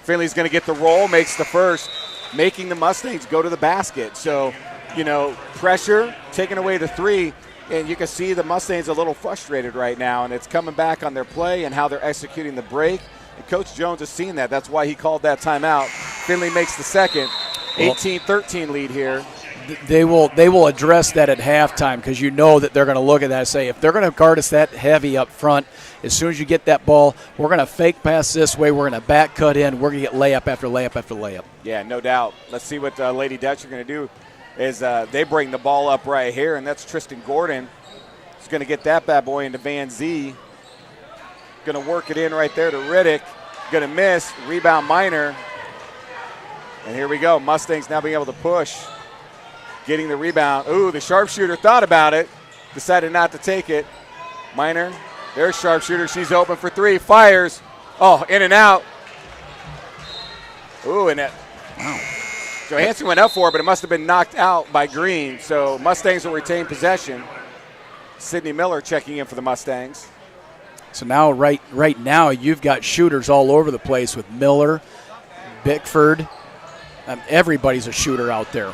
Finley's going to get the roll, makes the first, making the Mustangs go to the basket. So, pressure, taking away the three, and you can see the Mustangs a little frustrated right now, and it's coming back on their play and how they're executing the break. And Coach Jones has seen that. That's why he called that timeout. Finley makes the second. 18-13 lead here. They will address that at halftime because that they're going to look at that and say, if they're going to guard us that heavy up front, as soon as you get that ball, we're going to fake pass this way, we're going to back cut in, we're going to get layup after layup after layup. Yeah, no doubt. Let's see what Lady Dutch are going to do is they bring the ball up right here, and that's Tristan Gordon. He's going to get that bad boy into Van Zee. Going to work it in right there to Riddick. Going to miss. Rebound Minor. And here we go. Mustangs now being able to push. Getting the rebound. Ooh, the sharpshooter thought about it. Decided not to take it. Minor. There's sharpshooter. She's open for three. Fires. Oh, in and out. Ooh, and that. Wow. Johansson went up for it, but it must have been knocked out by Green. So Mustangs will retain possession. Sydney Miller checking in for the Mustangs. So now, right now, you've got shooters all over the place with Miller, Bickford. Everybody's a shooter out there.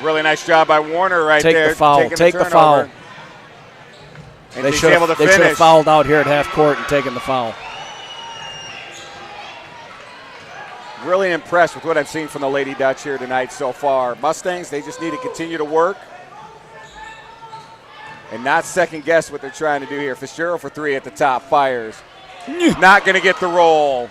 Really nice job by Warner right there. Take the foul. Take the foul. And they should have fouled out here at half court and taken the foul. Really impressed with what I've seen from the Lady Dutch here tonight so far. Mustangs, they just need to continue to work and not second guess what they're trying to do here. Fitzgerald for three at the top, fires. Not going to get the roll.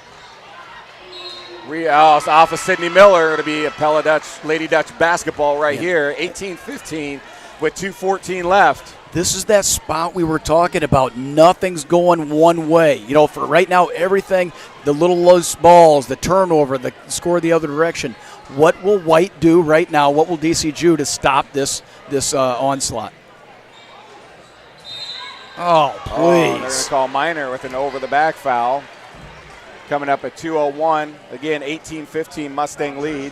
It's off of Sydney Miller. It'll be a Pella Dutch, Lady Dutch basketball right here. 18-15 with 2:14 left. This is that spot we were talking about. Nothing's going one way. For right now, everything, the little loose balls, the turnover, the score the other direction. What will White do right now? What will DCG do to stop this onslaught? Oh, please. They're going to call Minor with an over-the-back foul. Coming up at 2:01. Again, 18-15 Mustang lead.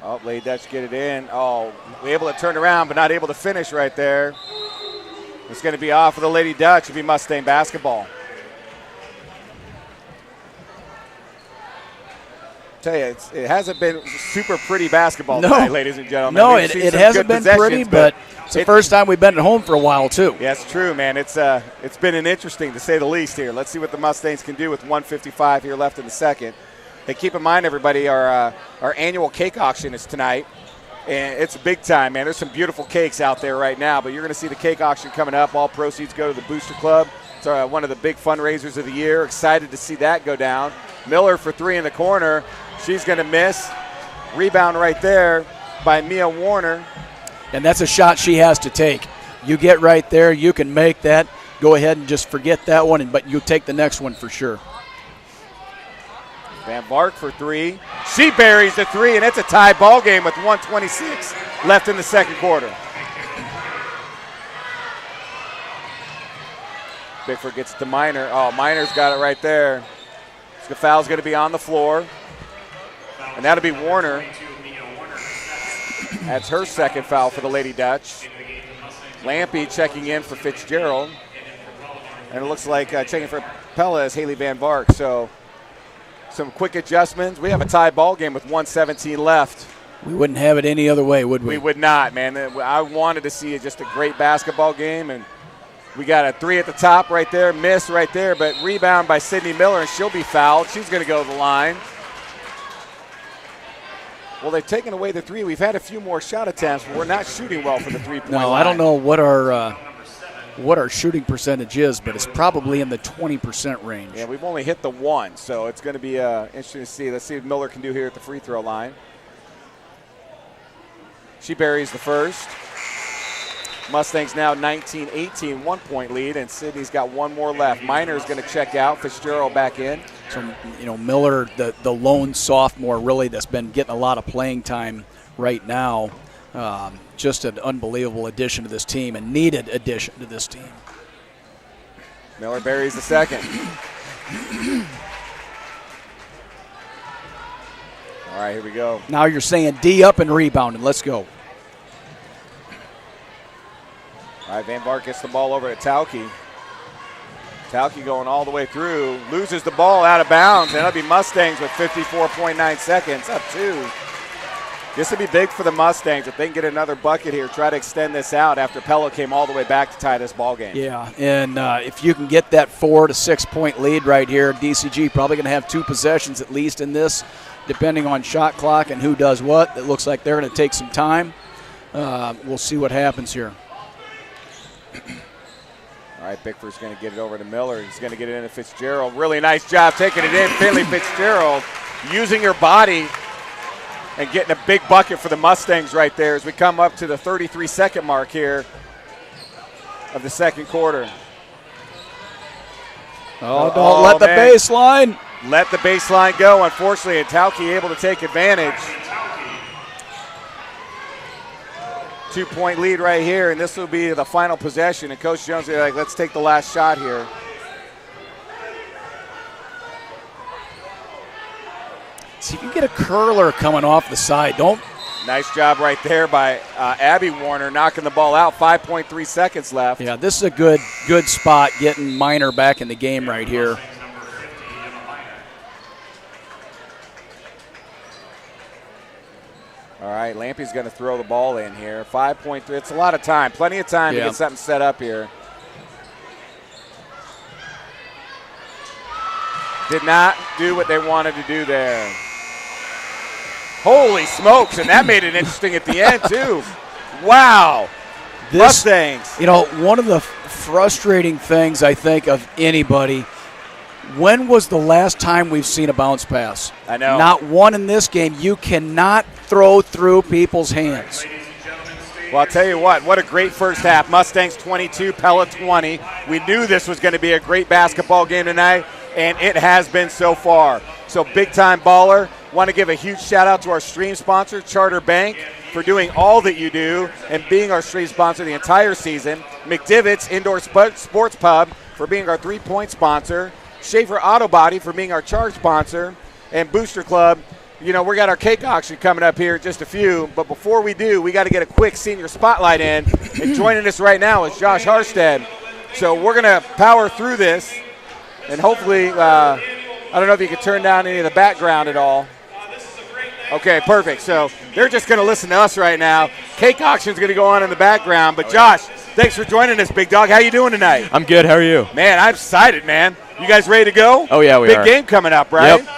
Oh, Lady Dutch get it in. Oh, able to turn around, but not able to finish right there. It's going to be off of the Lady Dutch. It'll be Mustang basketball. Tell you, it hasn't been super pretty basketball tonight, ladies and gentlemen. No, it hasn't been pretty, but it's the first time we've been at home for a while, too. Yeah, it's true, man. It's been an interesting, to say the least, here. Let's see what the Mustangs can do with 1:55 here left in the second. Hey, keep in mind, everybody, our annual cake auction is tonight, and it's big time, man. There's some beautiful cakes out there right now, but you're going to see the cake auction coming up. All proceeds go to the Booster Club. It's one of the big fundraisers of the year. Excited to see that go down. Miller for three in the corner. She's going to miss. Rebound right there by Mia Warner. And that's a shot she has to take. You get right there, you can make that. Go ahead and just forget that one, but you take the next one for sure. Van Bark for three. She buries the three, and it's a tie ball game with 1:26 left in the second quarter. Bickford gets to Minor. Oh, Minor's got it right there. The foul's going to be on the floor, and that'll be Warner. That's her second foul for the Lady Dutch. Lampy checking in for Fitzgerald, and it looks like checking for Pella is Haley Van Bark. So some quick adjustments. We have a tie ball game with 1:17 left. We wouldn't have it any other way, would we? We would not, man. I wanted to see just a great basketball game, and we got a three at the top right there, miss right there, but rebound by Sydney Miller, and she'll be fouled. She's going to go to the line. Well, they've taken away the three. We've had a few more shot attempts, but we're not shooting well for the three-point line. I don't know what our shooting percentage is, but it's probably in the 20% range. Yeah, we've only hit the one, so it's going to be interesting to see. Let's see what Miller can do here at the free throw line. She buries the first. Mustangs now 19-18, 1 point lead, and Sydney's got one more left. Minor's going to check out. Fitzgerald back in. So, Miller, the lone sophomore really that's been getting a lot of playing time right now. Just an unbelievable addition to this team, and needed addition to this team. Miller buries the second. All right, here we go. Now you're saying D up and rebounding. Let's go. All right, Van Bart gets the ball over to Tauke. Tauke going all the way through, loses the ball out of bounds, and that'll be Mustangs with 54.9 seconds, up 2. This would be big for the Mustangs if they can get another bucket here, try to extend this out after Pella came all the way back to tie this ball game. Yeah, and if you can get that 4 to 6 point lead right here, DCG probably going to have 2 possessions at least in this, depending on shot clock and who does what. It looks like they're going to take some time. We'll see what happens here. All right, Bickford's going to get it over to Miller. He's going to get it into Fitzgerald. Really nice job taking it in. Finley Fitzgerald using her body and getting a big bucket for the Mustangs right there as we come up to the 33-second mark here of the second quarter. Don't let the baseline. Let the baseline go, unfortunately, and Tauke able to take advantage. 2-point lead right here, and this will be the final possession. And Coach Jones will be like, let's take the last shot here. See if you get a curler coming off the side. Nice job right there by Abby Warner knocking the ball out. 5.3 seconds left. Yeah, this is a good spot getting Minor back in the game right here. All right, Lampy's going to throw the ball in here. 5.3. It's a lot of time. Plenty of time to get something set up here. Did not do what they wanted to do there. Holy smokes, and that made it interesting at the end, too. Wow. Mustangs. One of the frustrating things, I think, of anybody, when was the last time we've seen a bounce pass? I know. Not one in this game. You cannot throw through people's hands. Well, I'll tell you what a great first half. Mustangs 22, Pella 20. We knew this was going to be a great basketball game tonight, and it has been so far. So big-time baller. Want to give a huge shout-out to our stream sponsor, Charter Bank, for doing all that you do and being our stream sponsor the entire season. McDivitt's Indoor Sports Pub for being our 3-point sponsor. Schaefer Auto Body for being our charge sponsor. And Booster Club. We got our cake auction coming up here, just a few. But before we do, we got to get a quick senior spotlight in. And joining us right now is Josh Harstead. So we're going to power through this. And hopefully, I don't know if you can turn down any of the background at all. Okay, perfect. So they're just going to listen to us right now. Cake auction's going to go on in the background. But Josh, thanks for joining us, big dog. How you doing tonight? I'm good. How are you? Man, I'm excited, man. You guys ready to go? Oh, yeah, we are. Big game coming up, right? Yep.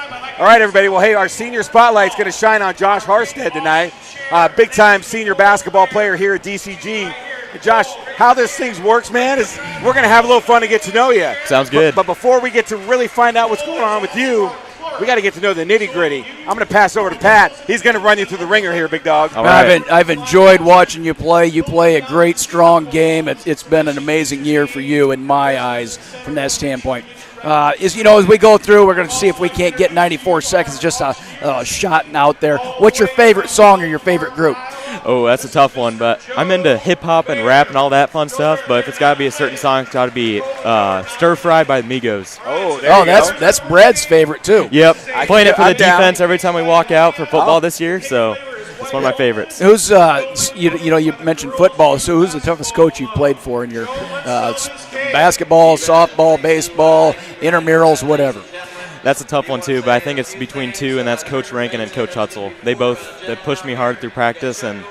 All right, everybody. Well, hey, our senior spotlight's going to shine on Josh Harstead tonight. Big-time senior basketball player here at DCG. Josh, how this thing works, man, is we're going to have a little fun to get to know you. Sounds good. But before we get to really find out what's going on with you, we got to get to know the nitty-gritty. I'm going to pass over to Pat. He's going to run you through the ringer here, big dog. All right. I've enjoyed watching you play. You play a great, strong game. It's been an amazing year for you in my eyes from that standpoint. As we go through, we're going to see if we can't get 94 seconds, just a shot out there. What's your favorite song or your favorite group? Oh, that's a tough one, but I'm into hip-hop and rap and all that fun stuff, but if it's got to be a certain song, it's got to be Stir Fry by the Migos. Oh, there you go. That's Brad's favorite, too. Yep, playing it for the defense every time we walk out for football this year, so it's one of my favorites. Who's, you mentioned football, so who's the toughest coach you've played for in your basketball, softball, baseball, intramurals, whatever? That's a tough one, too, but I think it's between two, and that's Coach Rankin and Coach Hutzel. They pushed me hard through practice, and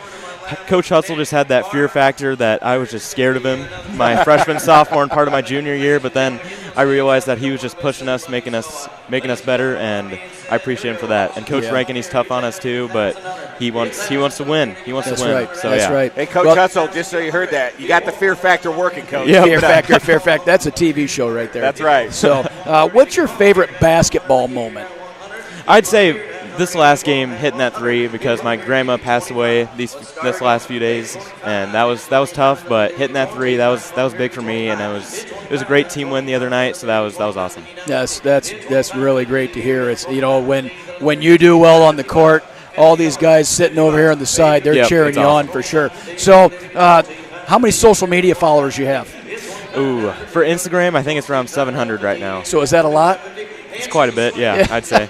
Coach Hutzel just had that fear factor that I was just scared of him my freshman, sophomore, and part of my junior year, but then I realized that he was just pushing us, making us better, and I appreciate him for that. And Coach Rankin, he's tough on us, too, but he wants to win. He wants to win. Right. So, That's right. Hey, Coach Hutzel, just so you heard that, you got the fear factor working, Coach. Yeah, Fear factor. That's a TV show right there. That's right. So what's your favorite basketball moment? I'd say this last game, hitting that three, because my grandma passed away this last few days, and that was tough. But hitting that three, that was big for me, and it was a great team win the other night. So that was awesome. Yes, that's really great to hear. It's when you do well on the court, all these guys sitting over here on the side. They're Yep, cheering it's you awesome. on for sure. So how many social media followers you have? Ooh, for Instagram, I think it's around 700 right now. So is that a lot? It's quite a bit, yeah. I'd say.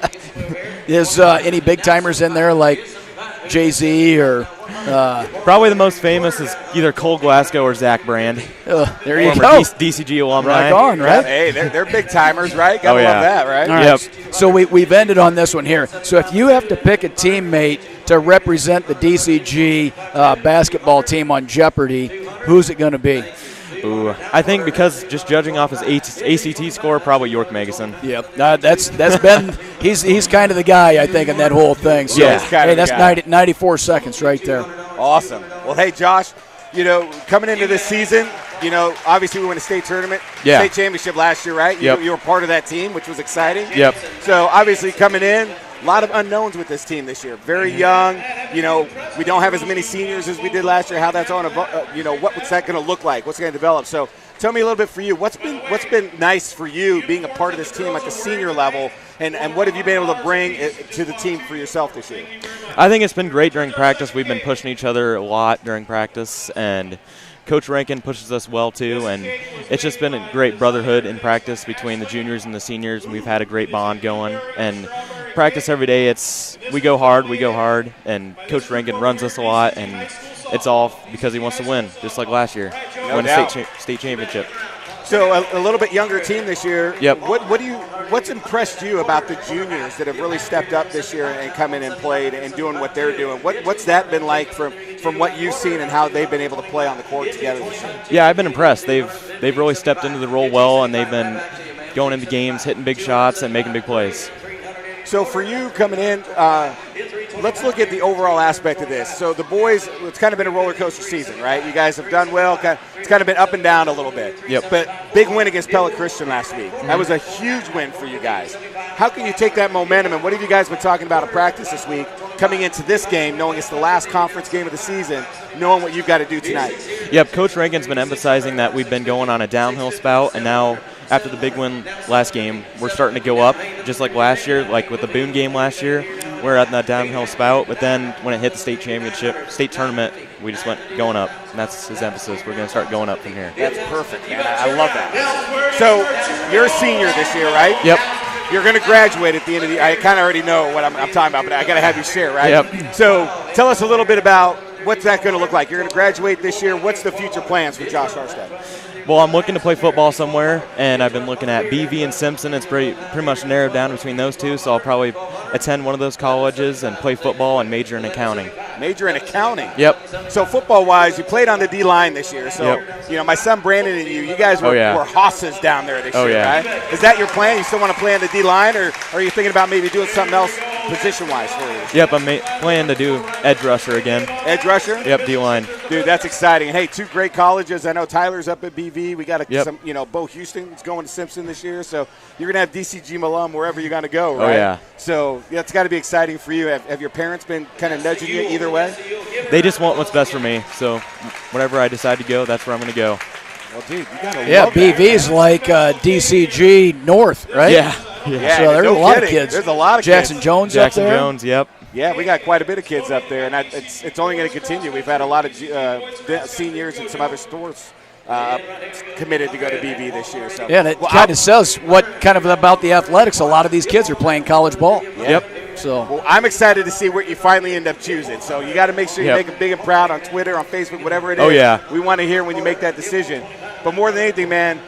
Is any big timers in there like Jay-Z or Probably the most famous is either Cole Glasgow or Zach Brand. there you Former go. DCG alumni. Rock on, right? Hey, they're big timers, right? Gotta Oh, yeah. love that, right? All right. Yep. So we've ended on this one here. So if you have to pick a teammate to represent the DCG basketball team on Jeopardy, who's it going to be? Ooh, I think because just judging off his ACT score, probably York Megason. Yep, that's been he's kind of the guy, I think, in that whole thing. So Yeah. He's kind hey, of the that's guy. 94 seconds right there. Awesome. Well, hey, Josh, coming into this season, obviously we won a state tournament, Yeah. state championship last year, right? Yep. You were part of that team, which was exciting. Yep. So obviously coming in, a lot of unknowns with this team this year. Very young. We don't have as many seniors as we did last year. How that's on, what's that going to look like? What's going to develop? So tell me a little bit for you. What's been nice for you being a part of this team at the senior level, and what have you been able to bring to the team for yourself this year? I think it's been great during practice. We've been pushing each other a lot during practice, and Coach Rankin pushes us well too, and it's just been a great brotherhood in practice between the juniors and the seniors, and we've had a great bond going. And practice every day, we go hard, and Coach Rankin runs us a lot, and it's all because he wants to win, just like last year, win a state championship. So a little bit younger team this year. Yep. What's impressed you about the juniors that have really stepped up this year and come in and played and doing what they're doing? What's that been like from what you've seen and how they've been able to play on the court together this year? Yeah, I've been impressed. They've really stepped into the role well, and they've been going into games, hitting big shots, and making big plays. So for you coming in, let's look at the overall aspect of this. So the boys, it's kind of been a roller coaster season, right? You guys have done well. It's kind of been up and down a little bit. Yep. But big win against Pella Christian last week. That was a huge win for you guys. How can you take that momentum, and what have you guys been talking about in practice this week, coming into this game, knowing it's the last conference game of the season, knowing what you've got to do tonight? Yep, Coach Rankin's been emphasizing that we've been going on a downhill spout, and now after the big win last game, we're starting to go up, just like last year, like with the Boone game last year. We're at that downhill spout, but then when it hit the state tournament, we just went going up, and that's his emphasis. We're going to start going up from here. That's perfect, man. I love that. So you're a senior this year, right? Yep. You're going to graduate at the end of the year. I kind of already know what I'm talking about, but I got to have you share, right? Yep. So tell us a little bit about what's that going to look like. You're going to graduate this year. What's the future plans for Josh Arstead? Well, I'm looking to play football somewhere, and I've been looking at BV and Simpson. It's pretty much narrowed down between those two, so I'll probably attend one of those colleges and play football and major in accounting. Major in accounting. Yep. So football-wise, you played on the D-line this year. So, my son Brandon and you guys were hosses down there this year, yeah. right? Is that your plan? You still want to play on the D-line, or are you thinking about maybe doing something else position-wise for you? Yep, I'm planning to do edge rusher again. Edge rusher? Yep, D-line. Dude, that's exciting. And hey, two great colleges. I know Tyler's up at BV. We got Bo Houston's going to Simpson this year. So you're going to have DCG alum wherever you're going to go, right? Oh, yeah. So that's got to be exciting for you. Have your parents been kind of nudging you either way? They just want what's best for me. So whenever I decide to go, that's where I'm going to go. Well, dude, you got to love BV's that, like DCG North, right? Yeah. Yeah, So there's no a lot kidding. of kids. There's a lot of Jackson kids. Jones Jackson up there. Jones, yep. Yeah, we got quite a bit of kids up there, and it's only going to continue. We've had a lot of seniors and some other stores committed to go to BV this year. So Yeah, and it kind of says what kind of about the athletics. A lot of these kids are playing college ball. Yep. So well, I'm excited to see what you finally end up choosing. So you got to make sure you make it big and proud on Twitter, on Facebook, whatever it is. Oh, yeah. We want to hear when you make that decision. But more than anything, man,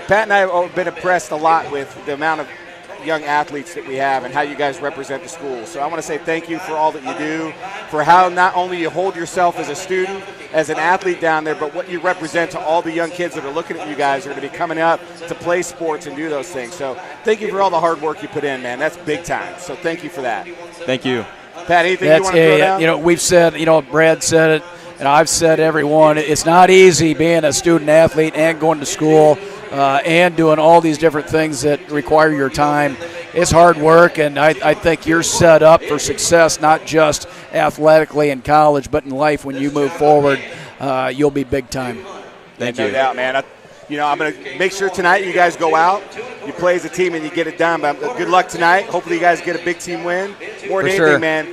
Pat and I have been impressed a lot with the amount of young athletes that we have and how you guys represent the school. So I want to say thank you for all that you do, for how not only you hold yourself as a student, as an athlete down there, but what you represent to all the young kids that are looking at you guys who are going to be coming up to play sports and do those things. So thank you for all the hard work you put in, man. That's big time. So thank you for that. Thank you. Pat, anything you want to throw down? We've said, Brad said it, and I've said everyone, it's not easy being a student athlete and going to school and doing all these different things that require your time. It's hard work, and I think you're set up for success, not just athletically in college, but in life when you move forward. You'll be big time. Thank No you. doubt, man. I'm going to make sure tonight you guys go out, you play as a team, and you get it done. But good luck tonight. Hopefully you guys get a big team win. More than anything, man,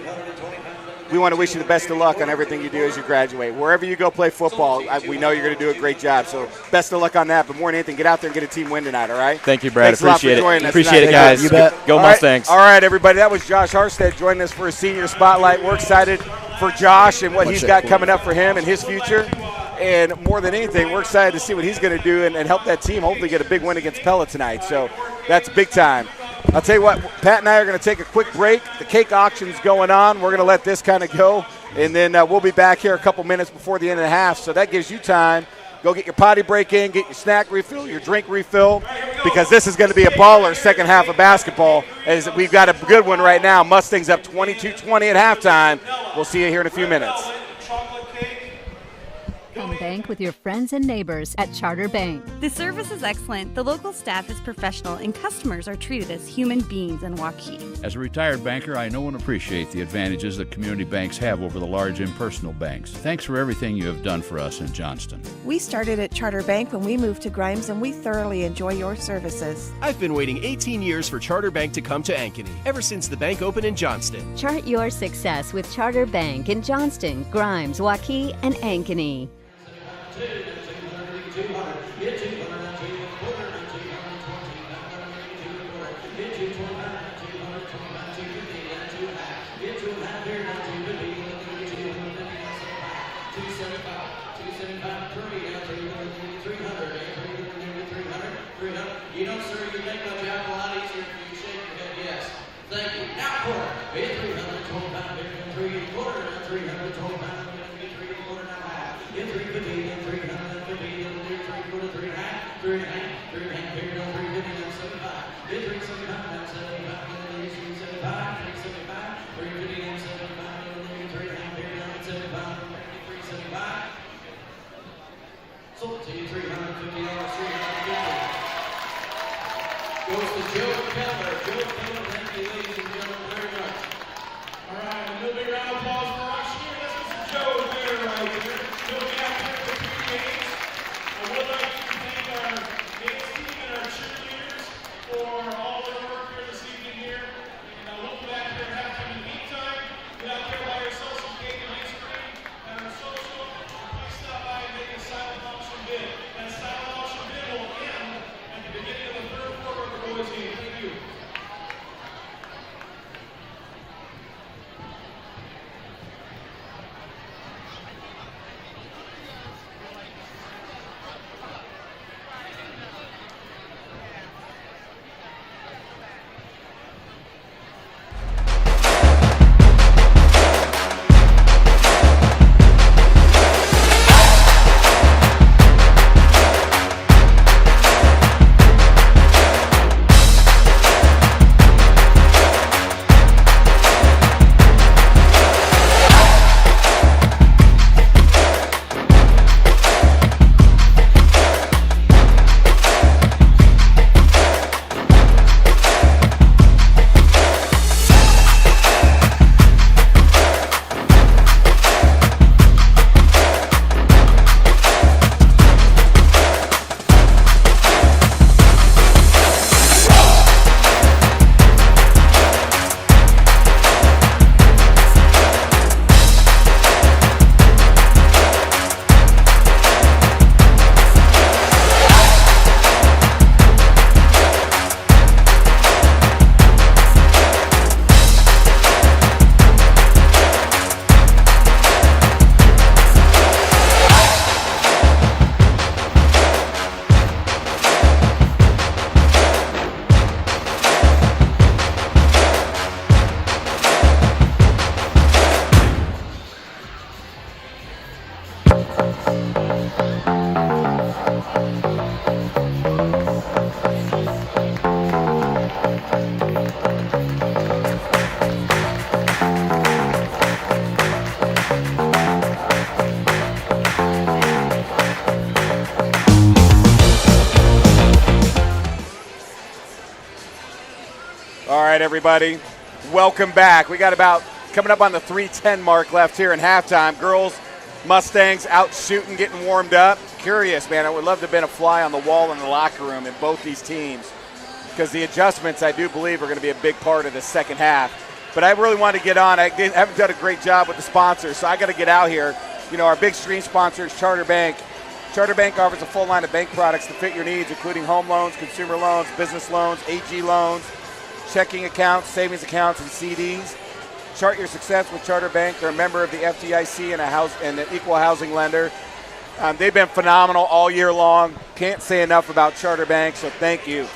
we want to wish you the best of luck on everything you do as you graduate. Wherever you go play football, we know you're going to do a great job. So best of luck on that. But more than anything, get out there and get a team win tonight, all right? Thank you, Brad. Thanks a lot for Appreciate it, tonight. guys. You bet. Go All Mustangs. All right, everybody. That was Josh Harstead joining us for a senior spotlight. We're excited for Josh and what he's got coming up for him and his future. And more than anything, we're excited to see what he's going to do and help that team hopefully get a big win against Pella tonight. So that's big time. I'll tell you what, Pat and I are going to take a quick break. The cake auction's going on. We're going to let this kind of go. And then we'll be back here a couple minutes before the end of the half. So that gives you time. Go get your potty break in, get your snack refill, your drink refill, because this is going to be a baller second half of basketball. As we've got a good one right now. Mustangs up 22-20 at halftime. We'll see you here in a few minutes. Come bank with your friends and neighbors at Charter Bank. The service is excellent, the local staff is professional, and customers are treated as human beings in Waukee. As a retired banker, I know and appreciate the advantages that community banks have over the large impersonal banks. Thanks for everything you have done for us in Johnston. We started at Charter Bank when we moved to Grimes, and we thoroughly enjoy your services. I've been waiting 18 years for Charter Bank to come to Ankeny, ever since the bank opened in Johnston. Chart your success with Charter Bank in Johnston, Grimes, Waukee, and Ankeny. You know, sir, you make my job a lot easier if you shake your head yes. Thank you. Now, quarter. 312 pound, 3 quarter, 312 pound, 3 quarter, now half. 350, 350, 3 quarter, 3 and a half, 3 and a half, 3 and a half, period on 350, now 75. 375, now 75, 375, 375, 350, now 75, 3 and a half, period on 75, 375. Sold to you $350, 350. Goes to Joe Pella. Joe Pella, thank you, ladies and gentlemen, very much. All right, a little big round of applause for our cheer. This is Joe there right here. He'll be out here for 3 games. I would like to thank our dance team and our cheerleaders for all their work here this evening here. And we'll be back here at halftime. In the meantime, get out there by yourself some cake and ice cream and our social. Please stop by and make a silent auction bid. That silent auction bid will end at the beginning of the third quarter of the boys' game. Thank you. All right, everybody, welcome back. We got about coming up on the 3:10 mark left here in halftime. Girls Mustangs out shooting, getting warmed up. Curious, man. I would love to have been a fly on the wall in the locker room in both these teams, because the adjustments, I do believe, are going to be a big part of the second half. But I really want to get on. I haven't done a great job with the sponsors, so I got to get out here. You know, our big stream sponsor is Charter Bank. Charter Bank offers a full line of bank products to fit your needs, including home loans, consumer loans, business loans, AG loans, checking accounts, savings accounts, and CDs. Chart your success with Charter Bank. They're a member of the FDIC and an equal housing lender. They've been phenomenal all year long. Can't say enough about Charter Bank, so thank you.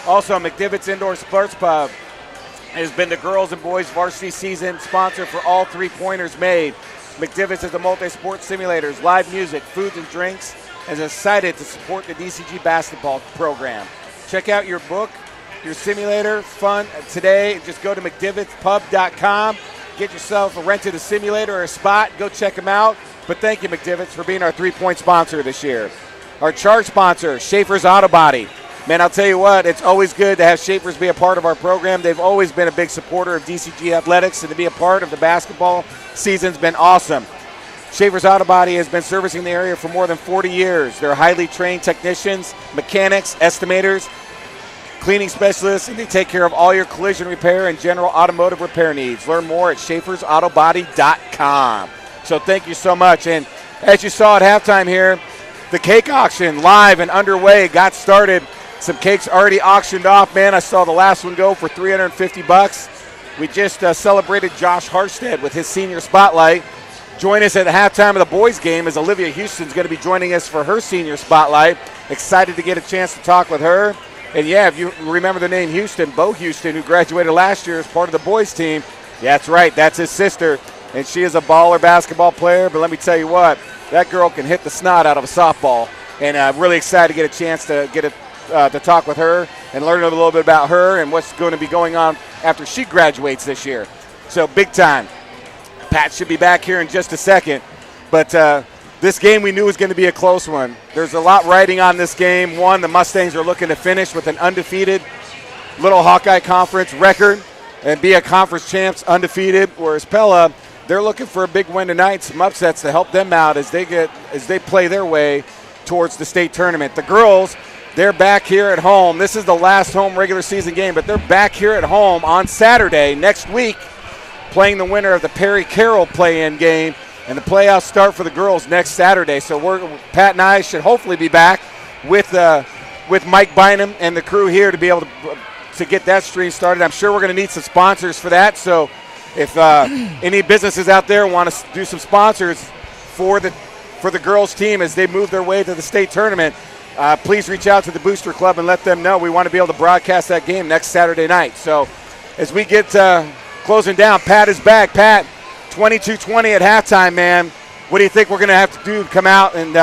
Also, McDivitt's Indoor Sports Pub has been the girls and boys varsity season sponsor for all three-pointers made. McDivitt's is the multi-sport simulators, live music, foods and drinks, and is excited to support the DCG basketball program. Check out your book, your simulator, fun today. Just go to McDivittspub.com. Get yourself rented a simulator or a spot. Go check them out. But thank you, McDivitt's, for being our three-point sponsor this year. Our chart sponsor, Schaefer's Auto Body. Man, I'll tell you what, it's always good to have Schaefer's be a part of our program. They've always been a big supporter of DCG athletics, and to be a part of the basketball season's been awesome. Schaefer's Auto Body has been servicing the area for more than 40 years. They're highly trained technicians, mechanics, estimators, cleaning specialists, and they take care of all your collision repair and general automotive repair needs. Learn more at schaefersautobody.com. So thank you so much. And as you saw at halftime here, the cake auction live and underway got started. Some cakes already auctioned off, man. I saw the last one go for $350. We just celebrated Josh Harstead with his senior spotlight. Join us at the halftime of the boys game as Olivia Houston's going to be joining us for her senior spotlight. Excited to get a chance to talk with her. And yeah, if you remember the name Houston, Bo Houston, who graduated last year as part of the boys team, yeah, that's right, that's his sister. And she is a baller basketball player, but let me tell you what, that girl can hit the snot out of a softball. And I'm really excited to get a chance to to talk with her and learn a little bit about her and what's going to be going on after she graduates this year. So big time. Pat should be back here in just a second. But this game we knew was going to be a close one. There's a lot riding on this game. One, the Mustangs are looking to finish with an undefeated Little Hawkeye Conference record and be a conference champs undefeated, whereas Pella, they're looking for a big win tonight, some upsets to help them out as they play their way towards the state tournament. The girls, they're back here at home. This is the last home regular season game, but they're back here at home on Saturday next week playing the winner of the Perry Carroll play-in game, and the playoffs start for the girls next Saturday. So Pat and I should hopefully be back with Mike Bynum and the crew here to be able to get that stream started. I'm sure we're going to need some sponsors for that. So if any businesses out there want to do some sponsors for the girls team as they move their way to the state tournament, please reach out to the Booster Club and let them know we want to be able to broadcast that game next Saturday night. So as we get closing down, Pat is back. Pat, 22-20 at halftime, man. What do you think we're going to have to do to come out and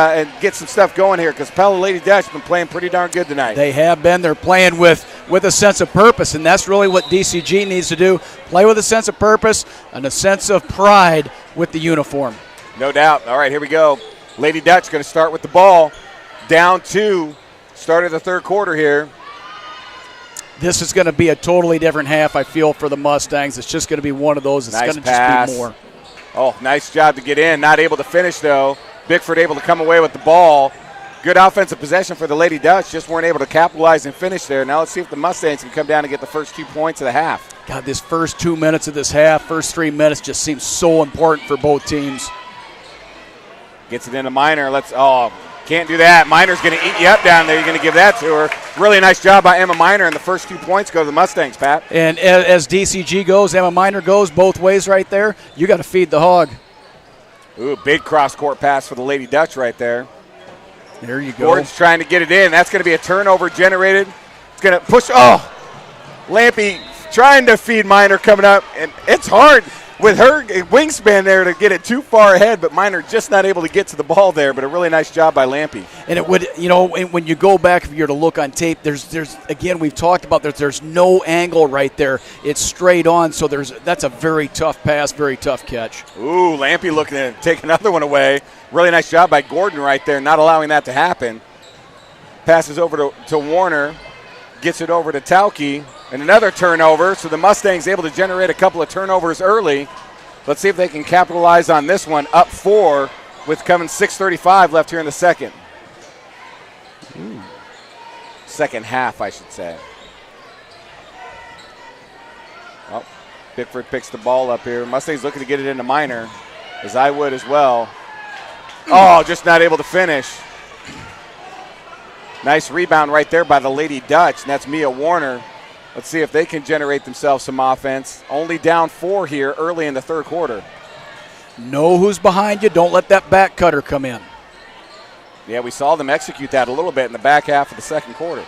get some stuff going here? Because Pella Lady Dutch been playing pretty darn good tonight. They have been. They're playing with a sense of purpose, and that's really what DCG needs to do. Play with a sense of purpose and a sense of pride with the uniform. No doubt. All right, here we go. Lady Dutch going to start with the ball. Down 2, start of the third quarter here. This is going to be a totally different half, I feel, for the Mustangs. It's just going to be one of those. It's going to just be more. Oh, nice job to get in. Not able to finish, though. Bickford able to come away with the ball. Good offensive possession for the Lady Dutch. Just weren't able to capitalize and finish there. Now let's see if the Mustangs can come down and get the first 2 points of the half. God, this first 2 minutes of this half, first 3 minutes just seems so important for both teams. Gets it into Minor. Can't do that. Minor's going to eat you up down there. You're going to give that to her. Really nice job by Emma Minor, and the first 2 points go to the Mustangs, Pat. And as DCG goes, Emma Minor goes both ways right there. You got to feed the hog. Ooh, big cross-court pass for the Lady Dutch right there. There you go. Gordon's trying to get it in. That's going to be a turnover generated. It's going to push. Oh, Lampy trying to feed Minor coming up, and it's hard with her wingspan there to get it too far ahead, but Minor just not able to get to the ball there, but a really nice job by Lampy. And it would, when you go back, if you're to look on tape, there's again, we've talked about there's no angle right there. It's straight on, so that's a very tough pass, very tough catch. Ooh, Lampy looking to take another one away. Really nice job by Gordon right there, not allowing that to happen. Passes over to Warner, gets it over to Tauke. And another turnover, so the Mustangs able to generate a couple of turnovers early. Let's see if they can capitalize on this one. Up 4 with coming 6:35 left here in the second. Second half, I should say. Oh, Bickford picks the ball up here. Mustangs looking to get it into Minor, as I would as well. Oh, just not able to finish. Nice rebound right there by the Lady Dutch, and that's Mia Warner. Let's see if they can generate themselves some offense. Only down 4 here early in the third quarter. Know who's behind you. Don't let that back cutter come in. Yeah, we saw them execute that a little bit in the back half of the second quarter.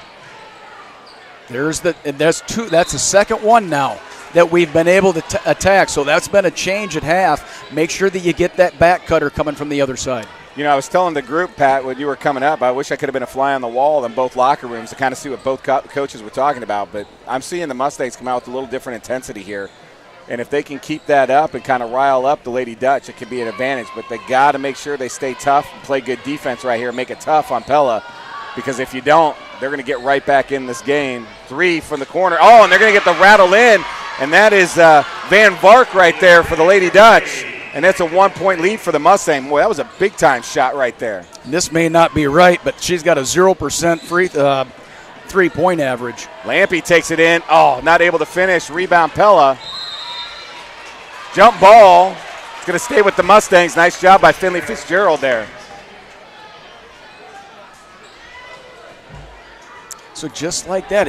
That's the second one now that we've been able to attack. So that's been a change at half. Make sure that you get that back cutter coming from the other side. You know, I was telling the group, Pat, when you were coming up, I wish I could have been a fly on the wall in both locker rooms to kind of see what both coaches were talking about. But I'm seeing the Mustangs come out with a little different intensity here. And if they can keep that up and kind of rile up the Lady Dutch, it could be an advantage. But they got to make sure they stay tough and play good defense right here, make it tough on Pella. Because if you don't, they're going to get right back in this game. 3 from the corner. Oh, and they're going to get the rattle in. And that is Van Vark right there for the Lady Dutch. And that's a 1-point lead for the Mustang. Boy, that was a big-time shot right there. And this may not be right, but she's got a 0% free three-point average. Lampy takes it in. Oh, not able to finish. Rebound Pella. Jump ball. It's going to stay with the Mustangs. Nice job by Finley Fitzgerald there. So just like that,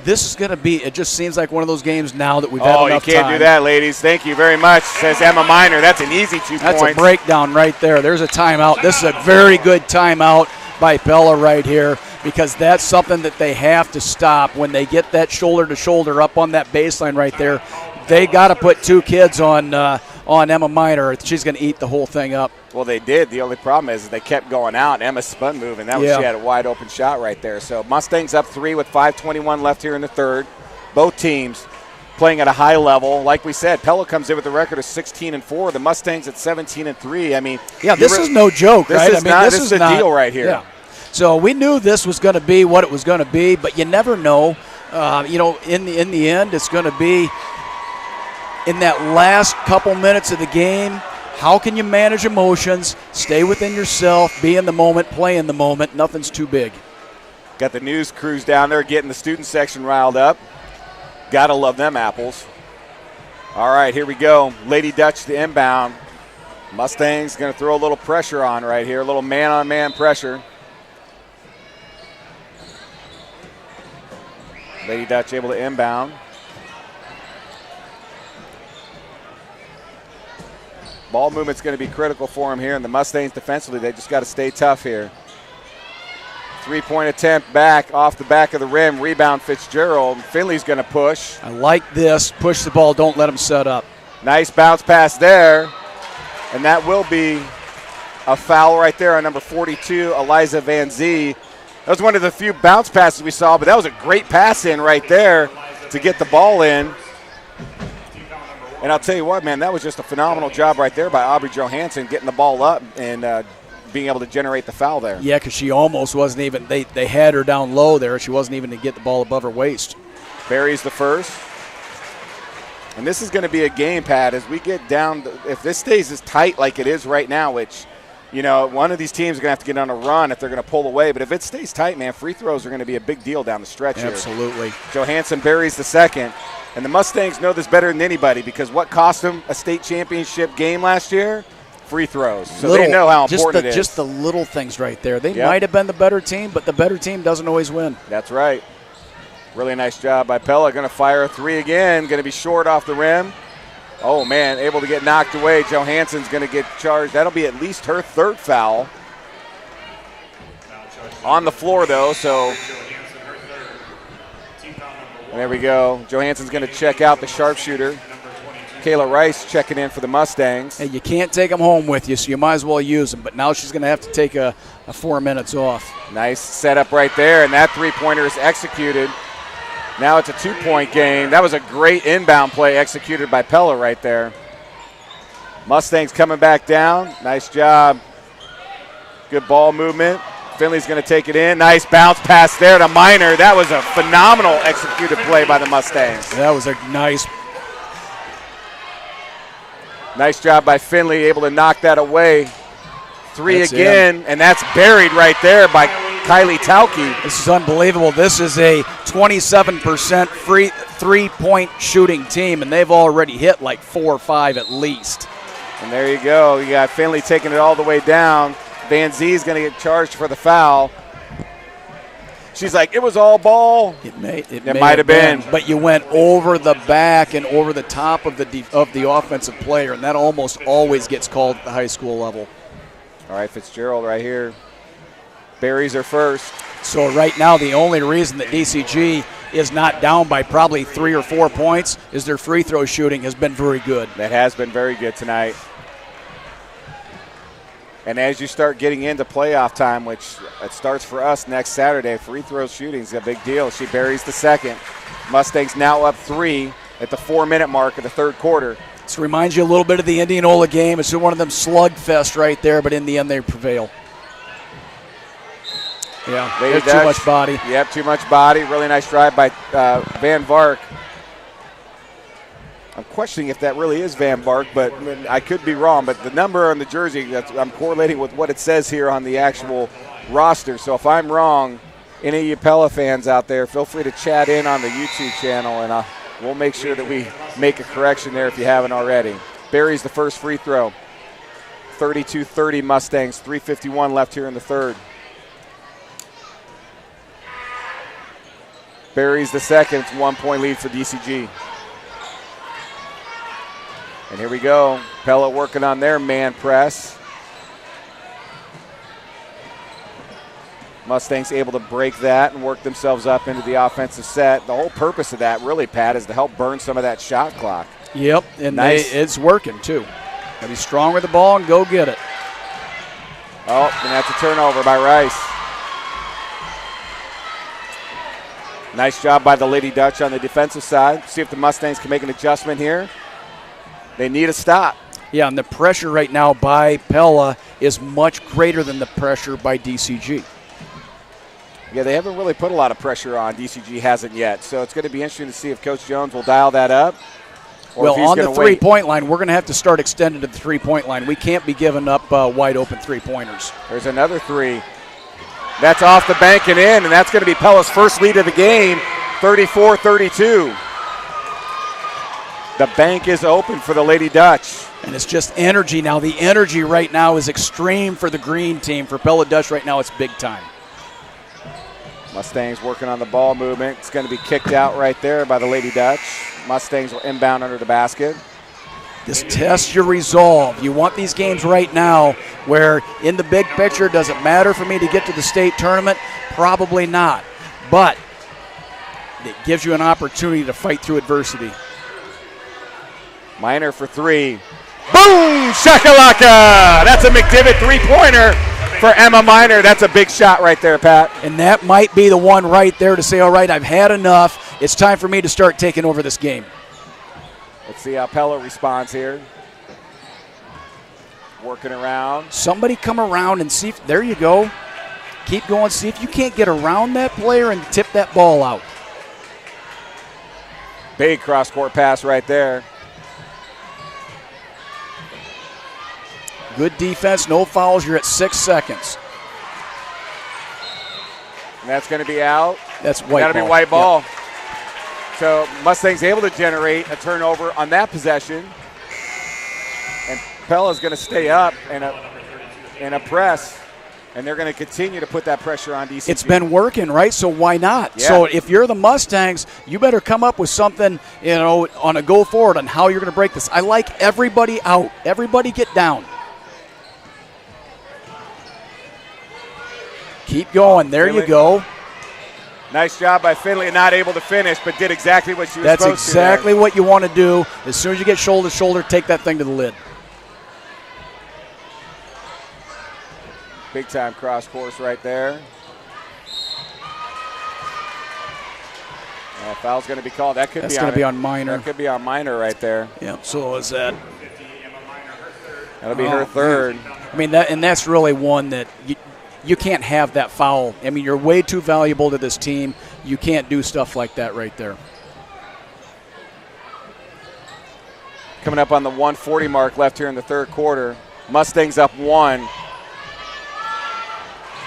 this is going to be, it just seems like one of those games now that we've had enough time. Oh, you can't do that, ladies. Thank you very much, says Emma Minor. That's an easy 2 points. That's a breakdown right there. There's a timeout. This is a very good timeout by Pella right here, because that's something that they have to stop when they get that shoulder-to-shoulder up on that baseline right there. They got to put 2 kids on Emma Minor. She's going to eat the whole thing up. Well, they did. The only problem is they kept going out. Emma spun moving. She had a wide open shot right there. So Mustangs up 3 with 5:21 left here in the third. Both teams playing at a high level. Like we said, Pella comes in with a record of 16-4. The Mustangs at 17-3. I mean, this is no joke, right? This is a deal right here. Yeah. So we knew this was going to be what it was going to be, but you never know. In the end, it's going to be in that last couple minutes of the game. How can you manage emotions, stay within yourself, be in the moment, play in the moment? Nothing's too big. Got the news crews down there getting the student section riled up. Gotta love them apples. All right, here we go. Lady Dutch the inbound. Mustangs going to throw a little pressure on right here, a little man-on-man pressure. Lady Dutch able to inbound. Ball movement's going to be critical for him here, and the Mustangs defensively, they just got to stay tough here. 3-point attempt back off the back of the rim. Rebound Fitzgerald. Finley's going to push. I like this. Push the ball. Don't let them set up. Nice bounce pass there, and that will be a foul right there on number 42, Eliza Van Zee. That was one of the few bounce passes we saw, but that was a great pass in right there to get the ball in. And I'll tell you what, man, that was just a phenomenal job right there by Aubrey Johansson getting the ball up and being able to generate the foul there. Yeah, because she almost wasn't even, they had her down low there. She wasn't even to get the ball above her waist. Buries the first. And this is going to be a game, Pat, as we get down. If this stays as tight like it is right now, which, you know, one of these teams is going to have to get on a run if they're going to pull away. But if it stays tight, man, free throws are going to be a big deal down the stretch here. Absolutely. Johansson buries the second. And the Mustangs know this better than anybody, because what cost them a state championship game last year? Free throws. So they know how important it is. Just the little things right there. They might have been the better team, but the better team doesn't always win. That's right. Really nice job by Pella. Going to fire a 3 again. Going to be short off the rim. Oh, man, able to get knocked away. Johansson's going to get charged. That'll be at least her 3rd foul. On the floor, though, so there we go. Johansson's going to check out the sharpshooter. Kayla Rice checking in for the Mustangs. Hey, you can't take them home with you, so you might as well use them. But now she's going to have to take a 4 minutes off. Nice setup right there, and that three-pointer is executed. Now it's a 2-point game. That was a great inbound play executed by Pella right there. Mustangs coming back down. Nice job. Good ball movement. Finley's going to take it in. Nice bounce pass there to Minor. That was a phenomenal executed play by the Mustangs. That was a nice job by Finley, able to knock that away. Three That's again, and that's buried right there by Kylie Tauke. This is unbelievable. This is a 27% free three-point shooting team, and they've already hit like 4 or 5 at least. And there you go. You got Finley taking it all the way down. Van Zee is going to get charged for the foul. She's like, it was all ball. It might have been. But you went over the back and over the top of the offensive player, and that almost always gets called at the high school level. All right, Fitzgerald right here. Buries her first. So right now the only reason that DCG is not down by probably 3 or 4 points is their free throw shooting has been very good. That has been very good tonight. And as you start getting into playoff time, which it starts for us next Saturday, free throw shooting is a big deal. She buries the second. Mustangs now up 3 at the 4-minute mark of the third quarter. This reminds you a little bit of the Indianola game. It's one of them slugfest right there, but in the end they prevail. Yeah, Lady too much body. Yep, too much body. Really nice drive by Van Vark. I'm questioning if that really is Van Vark, but I could be wrong. But the number on the jersey, I'm correlating with what it says here on the actual roster. So if I'm wrong, any of you Pella fans out there, feel free to chat in on the YouTube channel, and we'll make sure that we make a correction there if you haven't already. Buries the first free throw. 32-30 Mustangs, 3:51 left here in the third. Buries the second. It's 1-point lead for DCG. And here we go. Pella working on their man press. Mustangs able to break that and work themselves up into the offensive set. The whole purpose of that really, Pat, is to help burn some of that shot clock. Yep, and nice. It's working too. Gotta be strong with the ball and go get it. Oh, and that's a turnover by Rice. Nice job by the Lady Dutch on the defensive side. See if the Mustangs can make an adjustment here. They need a stop. Yeah, and the pressure right now by Pella is much greater than the pressure by DCG. Yeah, they haven't really put a lot of pressure on. DCG hasn't yet. So it's going to be interesting to see if Coach Jones will dial that up. Or Well, if he's on the gonna wait. three-point line, we're going to have to start extending to the three-point line. We can't be giving up wide-open three-pointers. There's another three. That's off the bank and in, and that's going to be Pella's first lead of the game, 34-32. The bank is open for the Lady Dutch. And it's just energy now. The energy right now is extreme for the green team. For Pella Dutch right now, it's big time. Mustangs working on the ball movement. It's going to be kicked out right there by the Lady Dutch. Mustangs will inbound under the basket. This tests your resolve. You want these games right now where in the big picture, does it matter for me to get to the state tournament? Probably not. But it gives you an opportunity to fight through adversity. Minor for three. Boom! Shakalaka! That's a McDivitt three-pointer for Emma Minor. That's a big shot right there, Pat. And that might be the one right there to say, all right, I've had enough. It's time for me to start taking over this game. Let's see how Pella responds here. Working around. Somebody come around and see if, there you go. Keep going, see if you can't get around that player and tip that ball out. Big cross-court pass right there. Good defense, no fouls, you're at 6 seconds. And that's going to be out. That's white ball. Got to be white ball. Yep. So Mustangs able to generate a turnover on that possession. And Pella's going to stay up in a press. And they're going to continue to put that pressure on DCG. It's been working, right? So why not? Yeah. So if you're the Mustangs, you better come up with something, on a go forward on how you're going to break this. I like everybody out. Everybody get down. Keep going. There Finley. you go. Nice job by Finley. Not able to finish, but did exactly what she was That's supposed to. exactly what you want to do. As soon as you get shoulder to shoulder, take that thing to the lid. Big time cross course right there. Foul's going to be called. That's going to be on Minor. That could be on Minor right there. Yeah. So is that. That'll be her third. I mean, that's really one that you can't have that foul. I mean, you're way too valuable to this team. You can't do stuff like that right there. Coming up on the 1:40 mark left here in the third quarter. Mustangs up 1.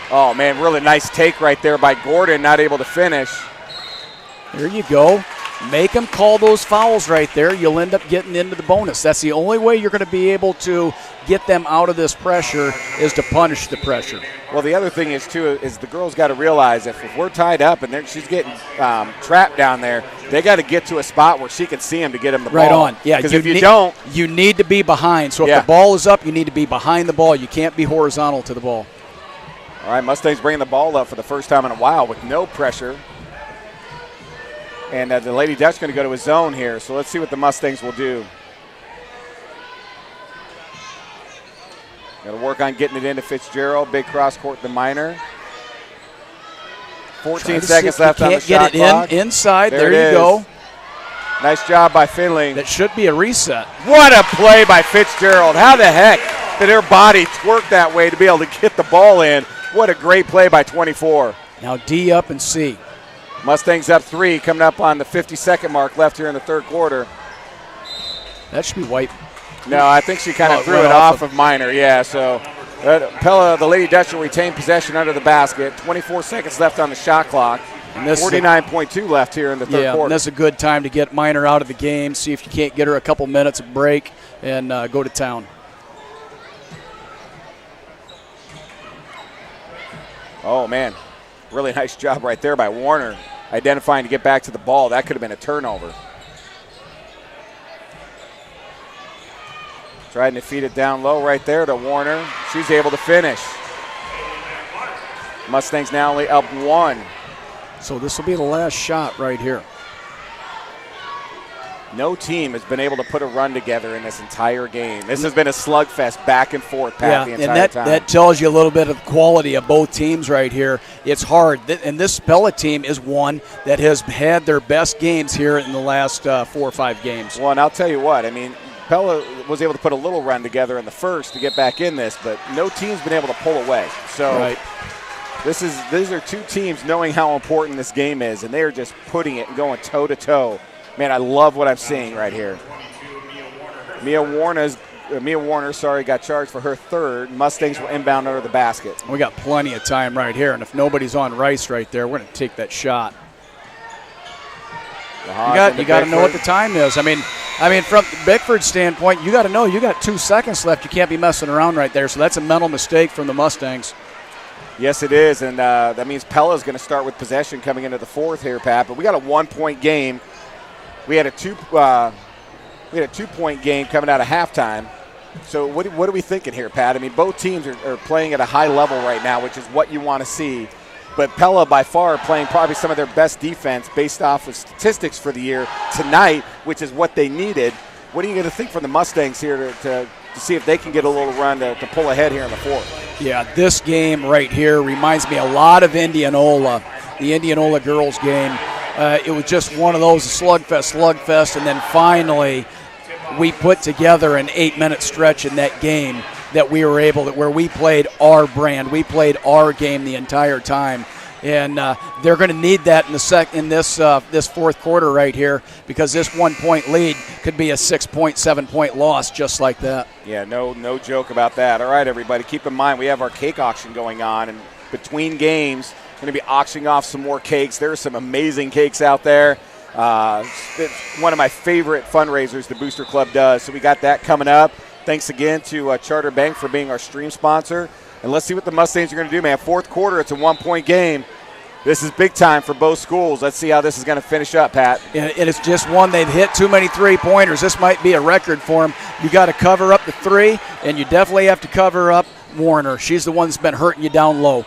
Oh, man, really nice take right there by Gordon, not able to finish. There you go. Make them call those fouls right there. You'll end up getting into the bonus. That's the only way you're going to be able to get them out of this pressure is to punish the pressure. Well, the other thing is, too, is the girls got to realize if we're tied up and she's getting trapped down there, they got to get to a spot where she can see him to get him the ball. Right on. Yeah, because if you don't. You need to be behind. So if the ball is up, you need to be behind the ball. You can't be horizontal to the ball. All right, Mustangs bringing the ball up for the first time in a while with no pressure. And the Lady Dutch going to go to a zone here, so let's see what the Mustangs will do. Got to work on getting it into Fitzgerald. Big cross court to Minor. 14 seconds left on the shot clock. Inside. There you go. Nice job by Finley. That should be a reset. What a play by Fitzgerald. How the heck did her body twerk that way to be able to get the ball in? What a great play by 24. Now D up and C. Mustangs up 3, coming up on the 50-second mark left here in the third quarter. That should be white. No, I think she kind of threw it off of Minor. Yeah, so Pella, the Lady Dutch, will retain possession under the basket. 24 seconds left on the shot clock. 49.2 left here in the third quarter. And that's a good time to get Minor out of the game, see if you can't get her a couple minutes of break, and go to town. Oh, man. Really nice job right there by Warner, identifying to get back to the ball. That could have been a turnover. Trying to feed it down low right there to Warner. She's able to finish. Mustangs now only up 1. So this will be the last shot right here. No team has been able to put a run together in this entire game. This has been a slugfest back and forth, Pat, the entire time. That tells you a little bit of the quality of both teams right here. It's hard. And this Pella team is one that has had their best games here in the last 4 or 5 games. Well, and I'll tell you what, I mean, Pella was able to put a little run together in the first to get back in this, but no team's been able to pull away. So these are two teams knowing how important this game is, and they are just putting it and going toe-to-toe. Man, I love what I'm seeing right here. Mia Warner, got charged for her third. Mustangs will inbound under the basket. We got plenty of time right here, and if nobody's on Rice right there, we're going to take that shot. You got to know what the time is. I mean, from Bickford's standpoint, you got to know you got 2 seconds left. You can't be messing around right there. So that's a mental mistake from the Mustangs. Yes, it is, and that means Pella's going to start with possession coming into the fourth here, Pat. But we got a 1-point game. We had a 2-point game coming out of halftime. So what are we thinking here, Pat? I mean, both teams are playing at a high level right now, which is what you want to see. But Pella, by far, playing probably some of their best defense based off of statistics for the year tonight, which is what they needed. What are you going to think from the Mustangs here to see if they can get a little run to pull ahead here in the fourth? Yeah, this game right here reminds me a lot of Indianola, the Indianola girls game. It was just one of those, slugfest, and then finally we put together an 8-minute stretch in that game that we were able to, where we played our brand, we played our game the entire time, and they're going to need that in this fourth quarter right here, because this 1-point lead could be a 6-point, 7-point loss just like that. Yeah, no joke about that. All right, everybody, keep in mind we have our cake auction going on, and between games, going to be auctioning off some more cakes. There are some amazing cakes out there. It's one of my favorite fundraisers the Booster Club does. So we got that coming up. Thanks again to Charter Bank for being our stream sponsor. And let's see what the Mustangs are going to do, man. Fourth quarter, it's a 1-point game. This is big time for both schools. Let's see how this is going to finish up, Pat. And it's just one. They've hit too many three-pointers. This might be a record for them. You got to cover up the three, and you definitely have to cover up Warner. She's the one that's been hurting you down low.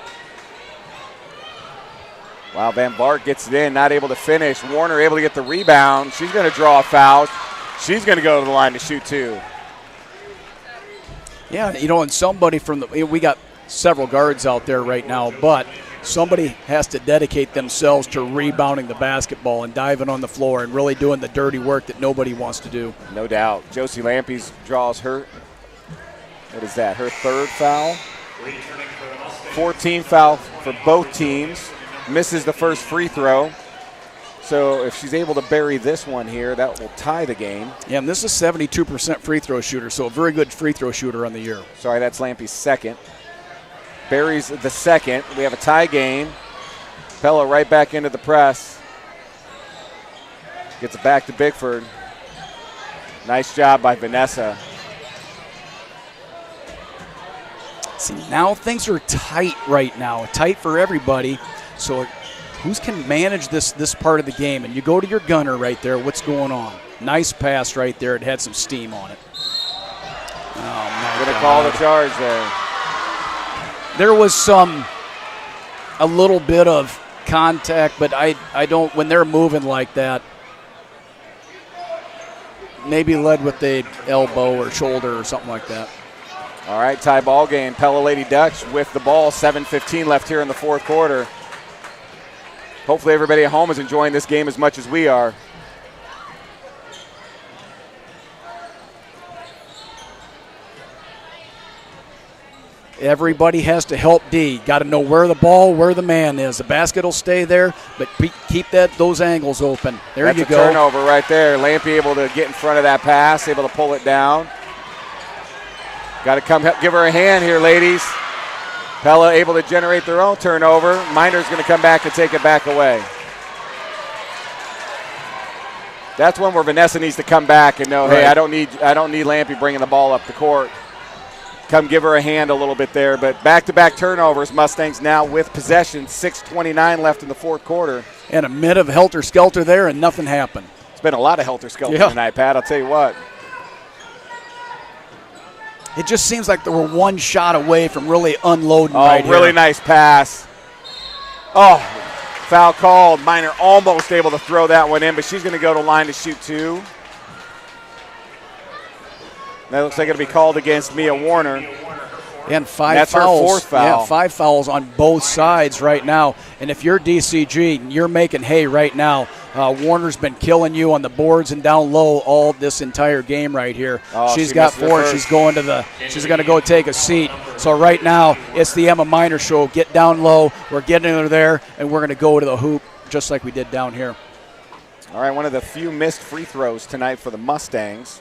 Wow, Van Bart gets it in, not able to finish. Warner able to get the rebound. She's going to draw a foul. She's going to go to the line to shoot two. Yeah, and somebody we got several guards out there right now, but somebody has to dedicate themselves to rebounding the basketball and diving on the floor and really doing the dirty work that nobody wants to do. No doubt. Josie Lampies draws her third foul. 14 foul for both teams. Misses the first free throw. So if she's able to bury this one here, that will tie the game. Yeah, and this is 72% free throw shooter, so a very good free throw shooter on the year. Sorry, that's Lampy's second. Buries the second. We have a tie game. Pella right back into the press. Gets it back to Bickford. Nice job by Vanessa. See, now things are tight right now, tight for everybody. So who's can manage this part of the game? And you go to your gunner right there. What's going on? Nice pass right there. It had some steam on it. Oh, Gonna call the charge there. There was a little bit of contact, but I don't, when they're moving like that, maybe led with the elbow or shoulder or something like that. All right, tie ball game. Pella Lady Dutch with the ball. 7:15 left here in the fourth quarter. Hopefully everybody at home is enjoying this game as much as we are. Everybody has to help D. Got to know where the ball, where the man is. The basket will stay there, but keep those angles open. There That's you a go. Turnover right there. Lampy able to get in front of that pass, able to pull it down. Got to come give her a hand here, ladies. Pella able to generate their own turnover. Miner's going to come back and take it back away. That's one where Vanessa needs to come back and know, right. Hey, I don't need Lampy bringing the ball up the court. Come give her a hand a little bit there. But back-to-back turnovers. Mustangs now with possession. 6:29 left in the fourth quarter. And a minute of helter-skelter there, and nothing happened. It's been a lot of helter-skelter tonight, Pat. I'll tell you what. It just seems like they were one shot away from really unloading right here. Oh, really nice pass. Oh, foul called. Miner almost able to throw that one in, but she's going to go to line to shoot two. That looks like it'll be called against Mia Warner. And five That's fouls. her fourth foul. Yeah, 5 fouls on both sides right now. And if you're DCG, you're making hay right now. Warner's been killing you on the boards and down low all this entire game right here. Oh, she's got 4. She's going to go take a seat. So right now it's the Emma Miner show. Get down low. We're getting her there, and we're going to go to the hoop just like we did down here. All right, one of the few missed free throws tonight for the Mustangs.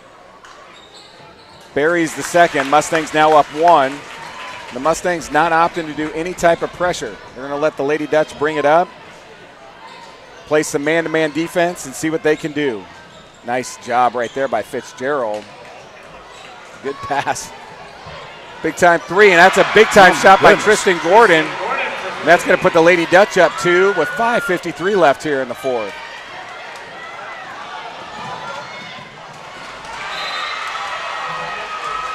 Buries the second. Mustangs now up 1. The Mustangs not opting to do any type of pressure. They're going to let the Lady Dutch bring it up, play some man-to-man defense, and see what they can do. Nice job right there by Fitzgerald. Good pass. Big-time 3, and that's a big-time shot by Tristan Gordon. And that's going to put the Lady Dutch up 2 with 5:53 left here in the fourth.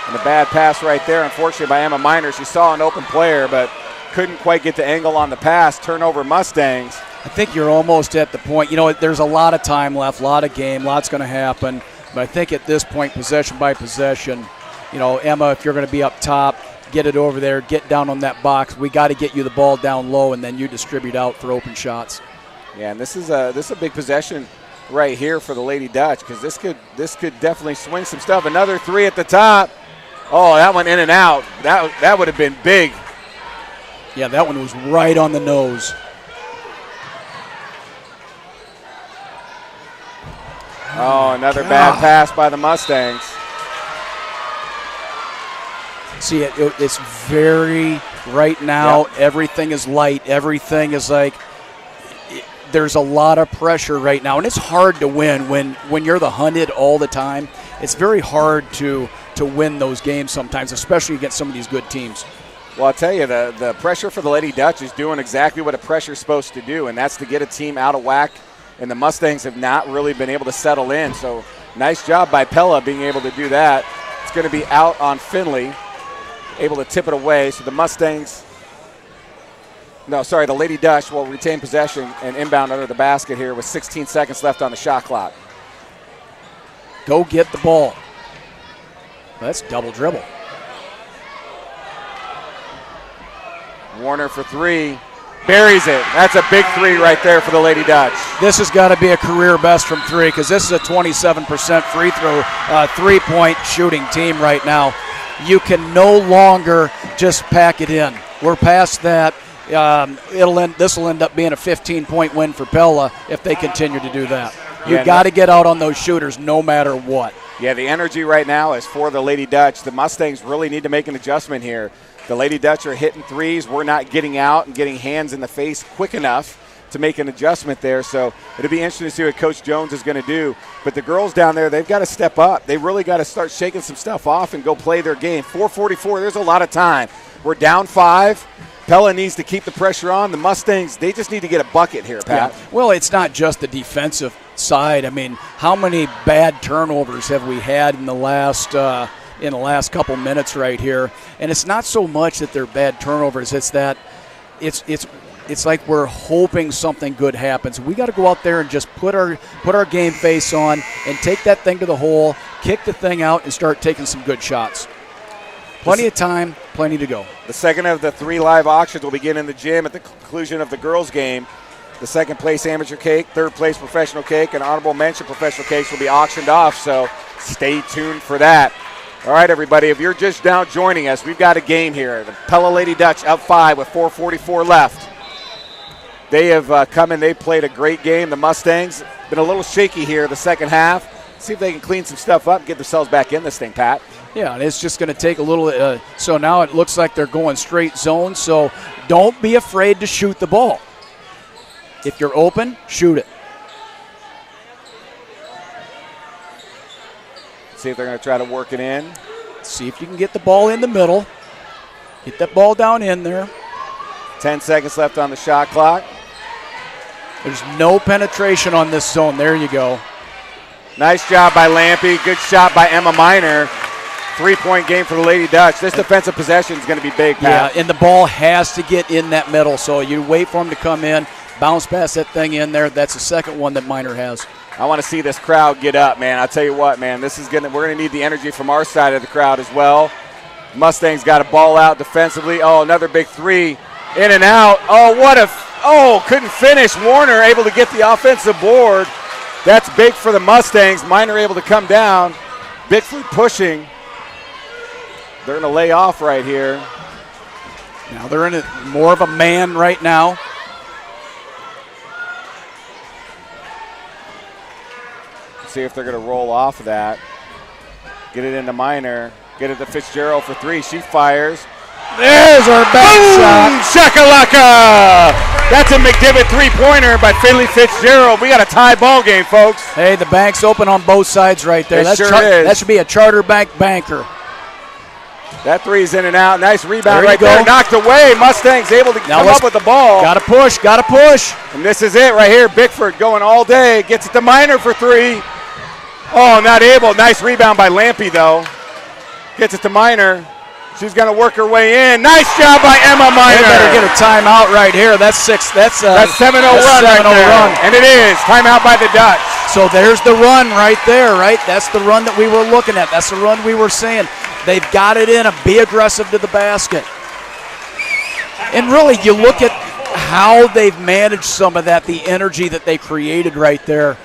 And a bad pass right there, unfortunately, by Emma Miner. She saw an open player, but couldn't quite get the angle on the pass. Turnover Mustangs. I think you're almost at the point. You know, there's a lot of time left, a lot of game, lots going to happen. But I think at this point, possession by possession, you know, Emma, if you're going to be up top, get it over there, get down on that box. We got to get you the ball down low, and then you distribute out for open shots. Yeah, and this is a big possession right here for the Lady Dutch, because this could definitely swing some stuff. Another 3 at the top. Oh, that one in and out. That would have been big. Yeah, that one was right on the nose. Oh, another bad pass by the Mustangs. See, it's very, right now, everything is light. Everything is like, there's a lot of pressure right now. And it's hard to win when you're the hunted all the time. It's very hard to win those games sometimes, especially against some of these good teams. Well, I'll tell you, the pressure for the Lady Dutch is doing exactly what a pressure is supposed to do, and that's to get a team out of whack. And the Mustangs have not really been able to settle in. So nice job by Pella being able to do that. It's going to be out on Finley, able to tip it away. So the Lady Dutch will retain possession and inbound under the basket here with 16 seconds left on the shot clock. Go get the ball. That's double dribble. Warner for 3. Buries it. That's a big 3 right there for the Lady Dutch. This has got to be a career best from 3, because this is a 27% free throw, 3-point shooting team right now. You can no longer just pack it in. We're past that. This will end up being a 15-point win for Pella if they continue to do that. You've got to get out on those shooters no matter what. Yeah, the energy right now is for the Lady Dutch. The Mustangs really need to make an adjustment here. The Lady Dutch are hitting threes. We're not getting out and getting hands in the face quick enough to make an adjustment there. So it'll be interesting to see what Coach Jones is going to do. But the girls down there, they've got to step up. They really got to start shaking some stuff off and go play their game. 4:44, there's a lot of time. We're down 5. Pella needs to keep the pressure on. The Mustangs, they just need to get a bucket here, Pat. Yeah. Well, it's not just the defensive side. I mean, how many bad turnovers have we had in the last couple minutes right here? And it's not so much that they're bad turnovers. It's that it's like we're hoping something good happens. We got to go out there and just put our game face on and take that thing to the hole, kick the thing out, and start taking some good shots. Plenty of time, plenty to go. The second of the 3 live auctions will begin in the gym at the conclusion of the girls' game. The second place amateur cake, third place professional cake, and honorable mention professional cakes will be auctioned off, so stay tuned for that. All right, everybody, if you're just now joining us, we've got a game here. The Pella Lady Dutch up 5 with 4:44 left. They have come in, they played a great game. The Mustangs been a little shaky here the second half. See if they can clean some stuff up and get themselves back in this thing, Pat. Yeah, and it's just going to take a little so now it looks like they're going straight zone, so don't be afraid to shoot the ball. If you're open, shoot it. See if they're going to try to work it in. See if you can get the ball in the middle. Get that ball down in there. 10 seconds left on the shot clock. There's no penetration on this zone. There you go. Nice job by Lampy. Good shot by Emma Miner. 3-point game for the Lady Dutch. This defensive possession is going to be big, Pat. Yeah, and the ball has to get in that middle, so you wait for him to come in, bounce past that thing in there. That's the second one that Miner has. I want to see this crowd get up, man. I'll tell you what, man. We're going to need the energy from our side of the crowd as well. Mustangs got a ball out defensively. Oh, another big 3. In and out. Couldn't finish. Warner able to get the offensive board. That's big for the Mustangs. Miner able to come down. Bickford pushing. They're going to lay off right here. Now they're in more of a man right now. See if they're going to roll off of that. Get it into Miner. Get it to Fitzgerald for 3. She fires. There's our back shot. Shakalaka! That's a McDivitt 3-pointer by Finley Fitzgerald. We got a tie ball game, folks. Hey, the bank's open on both sides right there. It sure is. That should be a Charter Bank banker. That 3's in and out. Nice rebound there there. Knocked away. Mustangs able to come up with the ball. Got to push. And this is it right here. Bickford going all day. Gets it to Miner for 3. Oh, not able. Nice rebound by Lampy, though. Gets it to Miner. She's going to work her way in. Nice job by Emma Miner. They better get a timeout right here. That's 7-0 run right there. And it is. Timeout by the Dutch. So there's the run right there, right? That's the run that we were looking at. That's the run we were seeing. They've got it in. Be aggressive to the basket. And really, you look at how they've managed some of that, the energy that they created right there.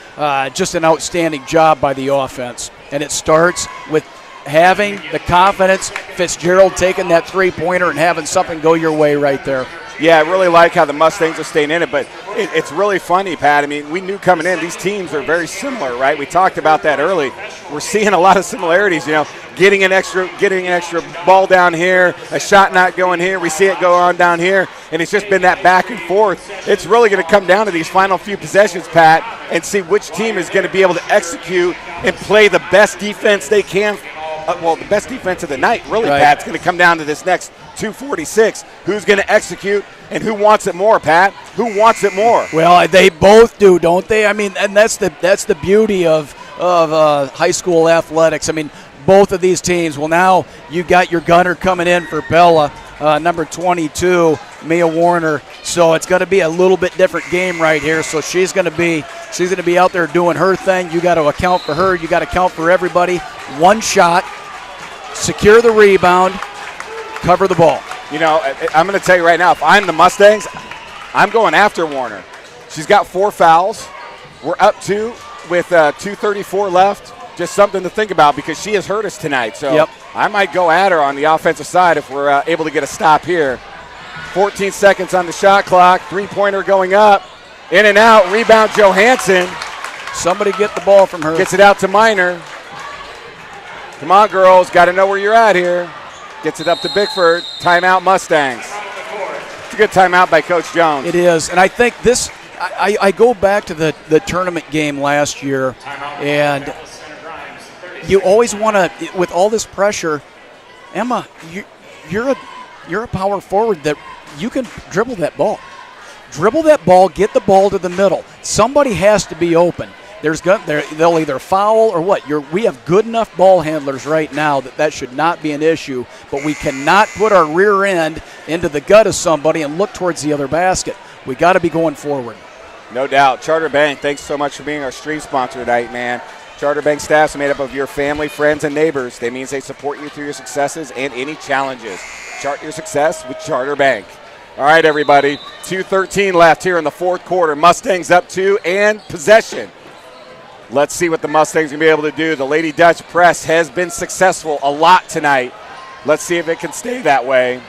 Just an outstanding job by the offense. And it starts with having the confidence, Fitzgerald taking that 3-pointer and having something go your way right there. Yeah, I really like how the Mustangs are staying in it, but it's really funny, Pat. I mean, we knew coming in, these teams are very similar, right? We talked about that early. We're seeing a lot of similarities, getting an extra ball down here, a shot not going here. We see it go on down here, and it's just been that back and forth. It's really going to come down to these final few possessions, Pat, and see which team is going to be able to execute and play the best defense they can. The best defense of the night, really, right. Pat. It's going to come down to this next 2:46. Who's going to execute and who wants it more, Pat? Who wants it more? Well, they both do, don't they? I mean, and that's the beauty of high school athletics. I mean, both of these teams. Well, now you got your gunner coming in for Pella, number 22, Mia Warner. So it's going to be a little bit different game right here. So she's going to be out there doing her thing. You got to account for her. You got to account for everybody. One shot, secure the rebound, cover the ball. I'm going to tell you right now, if I'm the Mustangs, I'm going after Warner. She's got 4 fouls. We're up 2 with 2:34 left. Just something to think about because she has hurt us tonight. So I might go at her on the offensive side if we're able to get a stop here. 14 seconds on the shot clock. 3-pointer going up. In and out. Rebound Johansson. Somebody get the ball from her. Gets it out to Miner. Come on, girls. Got to know where you're at here. Gets it up to Bickford. Timeout Mustangs. It's a good timeout by Coach Jones. It is, and I think this. I go back to the tournament game last year, and you always want to, with all this pressure, Emma, you're a power forward that you can dribble that ball. Dribble that ball, get the ball to the middle. Somebody has to be open. They'll either foul or what. We have good enough ball handlers right now that should not be an issue, but we cannot put our rear end into the gut of somebody and look towards the other basket. We got to be going forward. No doubt. Charter Bank, thanks so much for being our stream sponsor tonight, man. Charter Bank staff is made up of your family, friends, and neighbors. That means they support you through your successes and any challenges. Chart your success with Charter Bank. All right, everybody. 2:13 left here in the fourth quarter. Mustangs up 2 and possession. Let's see what the Mustangs are going to be able to do. The Lady Dutch press has been successful a lot tonight. Let's see if it can stay that way.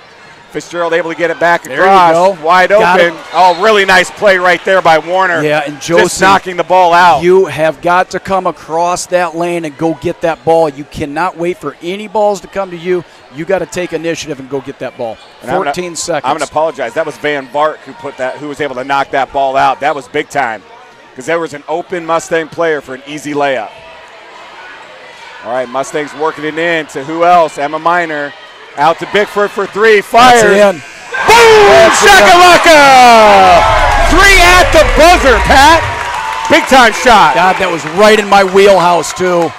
Fitzgerald able to get it back across. There you go. Wide open. Oh, really nice play right there by Warner. Yeah, and Josie, just knocking the ball out. You have got to come across that lane and go get that ball. You cannot wait for any balls to come to you. You got to take initiative and go get that ball. And 14 seconds. I'm going to apologize. That was Van Vart who was able to knock that ball out. That was big time because there was an open Mustang player for an easy layup. All right, Mustangs working it in to who else? Emma Miner. Out to Bickford for 3. Fires. That's in. Boom! Shakalaka! 3 at the buzzer, Pat. Big time shot. God, that was right in my wheelhouse, too.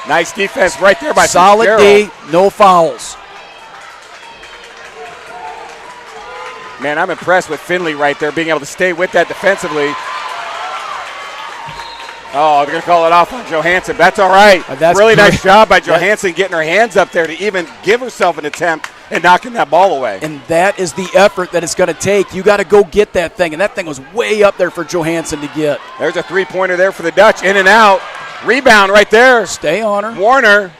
Nice defense right there by Solid D, no fouls. Man, I'm impressed with Finley right there, being able to stay with that defensively. Oh, they're going to call it off on Johansson. That's all right. That's really great. Nice job by Johansson getting her hands up there to even give herself an attempt and knocking that ball away. And that is the effort that it's going to take. You got to go get that thing, and that thing was way up there for Johansson to get. There's a three-pointer there for the Dutch. In and out. Rebound right there. Stay on her. Warner.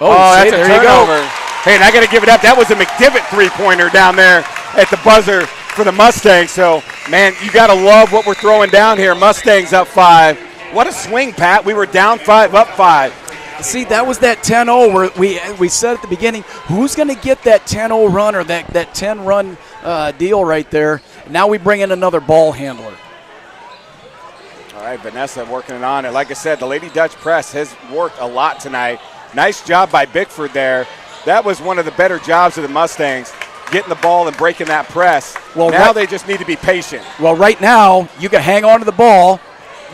Oh, that's a there turnover. You go. Hey, and I got to give it up. That was a McDivitt three-pointer down there at the buzzer for the Mustangs. So, man, you got to love what we're throwing down here. Mustangs up 5. What a swing, Pat. We were down 5, up 5. See, that was that 10-0 where we said at the beginning, who's going to get that 10-0 run or that 10-run deal right there? Now we bring in another ball handler. All right, Vanessa working it on. And like I said, the Lady Dutch press has worked a lot tonight. Nice job by Bickford there. That was one of the better jobs of the Mustangs, getting the ball and breaking that press. Well, now they just need to be patient. Well, right now, you can hang on to the ball,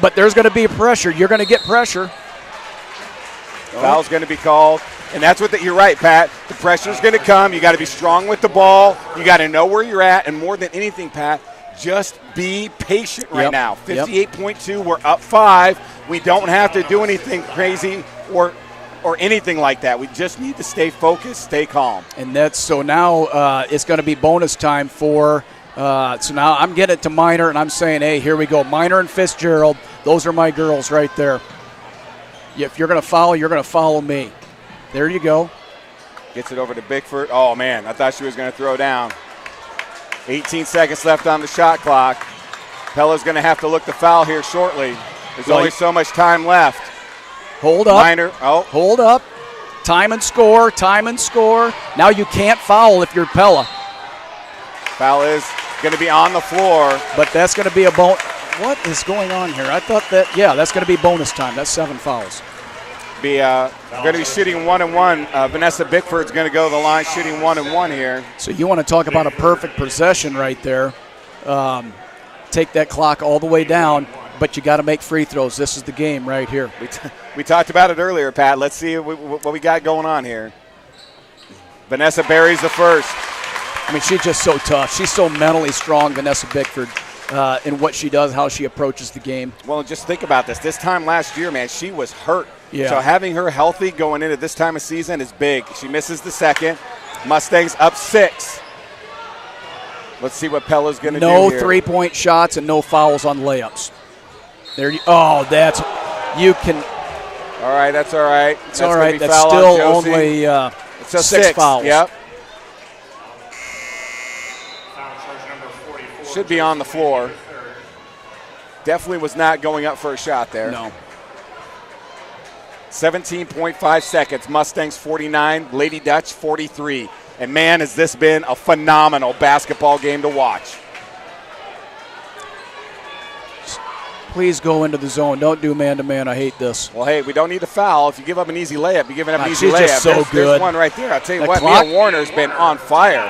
but there's going to be pressure. You're going to get pressure. Foul's going to be called. And that's what you're right, Pat. The pressure's going to come. You got to be strong with the ball. You got to know where you're at. And more than anything, Pat, just be patient right now. 58.2, we're up 5. We don't have to do anything crazy or anything like that. We just need to stay focused, stay calm. And that's so now it's going to be bonus time for so now I'm getting it to Miner, and I'm saying, hey, here we go. Miner and Fitzgerald, those are my girls right there. If you're going to follow, you're going to follow me. There you go. Gets it over to Bickford. Oh, man, I thought she was going to throw down. 18 seconds left on the shot clock. Pella's going to have to look to foul here shortly. There's only so much time left. Hold up. Miner, Hold up. Time and score, time and score. Now you can't foul if you're Pella. Foul is going to be on the floor. But that's going to be a bonus. What is going on here? I thought that, that's going to be bonus time. That's 7 fouls. Going to be shooting 1-1. Vanessa Bickford's going to go to the line shooting 1-1 here. So you want to talk about a perfect possession right there. Take that clock all the way down, but you got to make free throws. This is the game right here. We talked about it earlier, Pat. Let's see what we got going on here. Vanessa buries the first. I mean, she's just so tough. She's so mentally strong, Vanessa Bickford, in what she does, how she approaches the game. Well, just think about this. This time last year, man, she was hurt. Yeah. So having her healthy going into this time of season is big. She misses the second. Mustangs up 6. Let's see what Pella's going to do here. No three-point shots and no fouls on layups. You can. All right, that's all right. It's all right. That's still only it's a 6 fouls. Yep. Should be on the floor. Definitely was not going up for a shot there. No. 17.5 seconds. Mustangs 49, Lady Dutch 43. And, man, has this been a phenomenal basketball game to watch. Please go into the zone. Don't do man-to-man. I hate this. Well, hey, we don't need a foul. If you give up an easy layup, you're giving up an easy she's layup. Just so good. There's one right there. I'll tell you what, clock? Mia Warner's been on fire.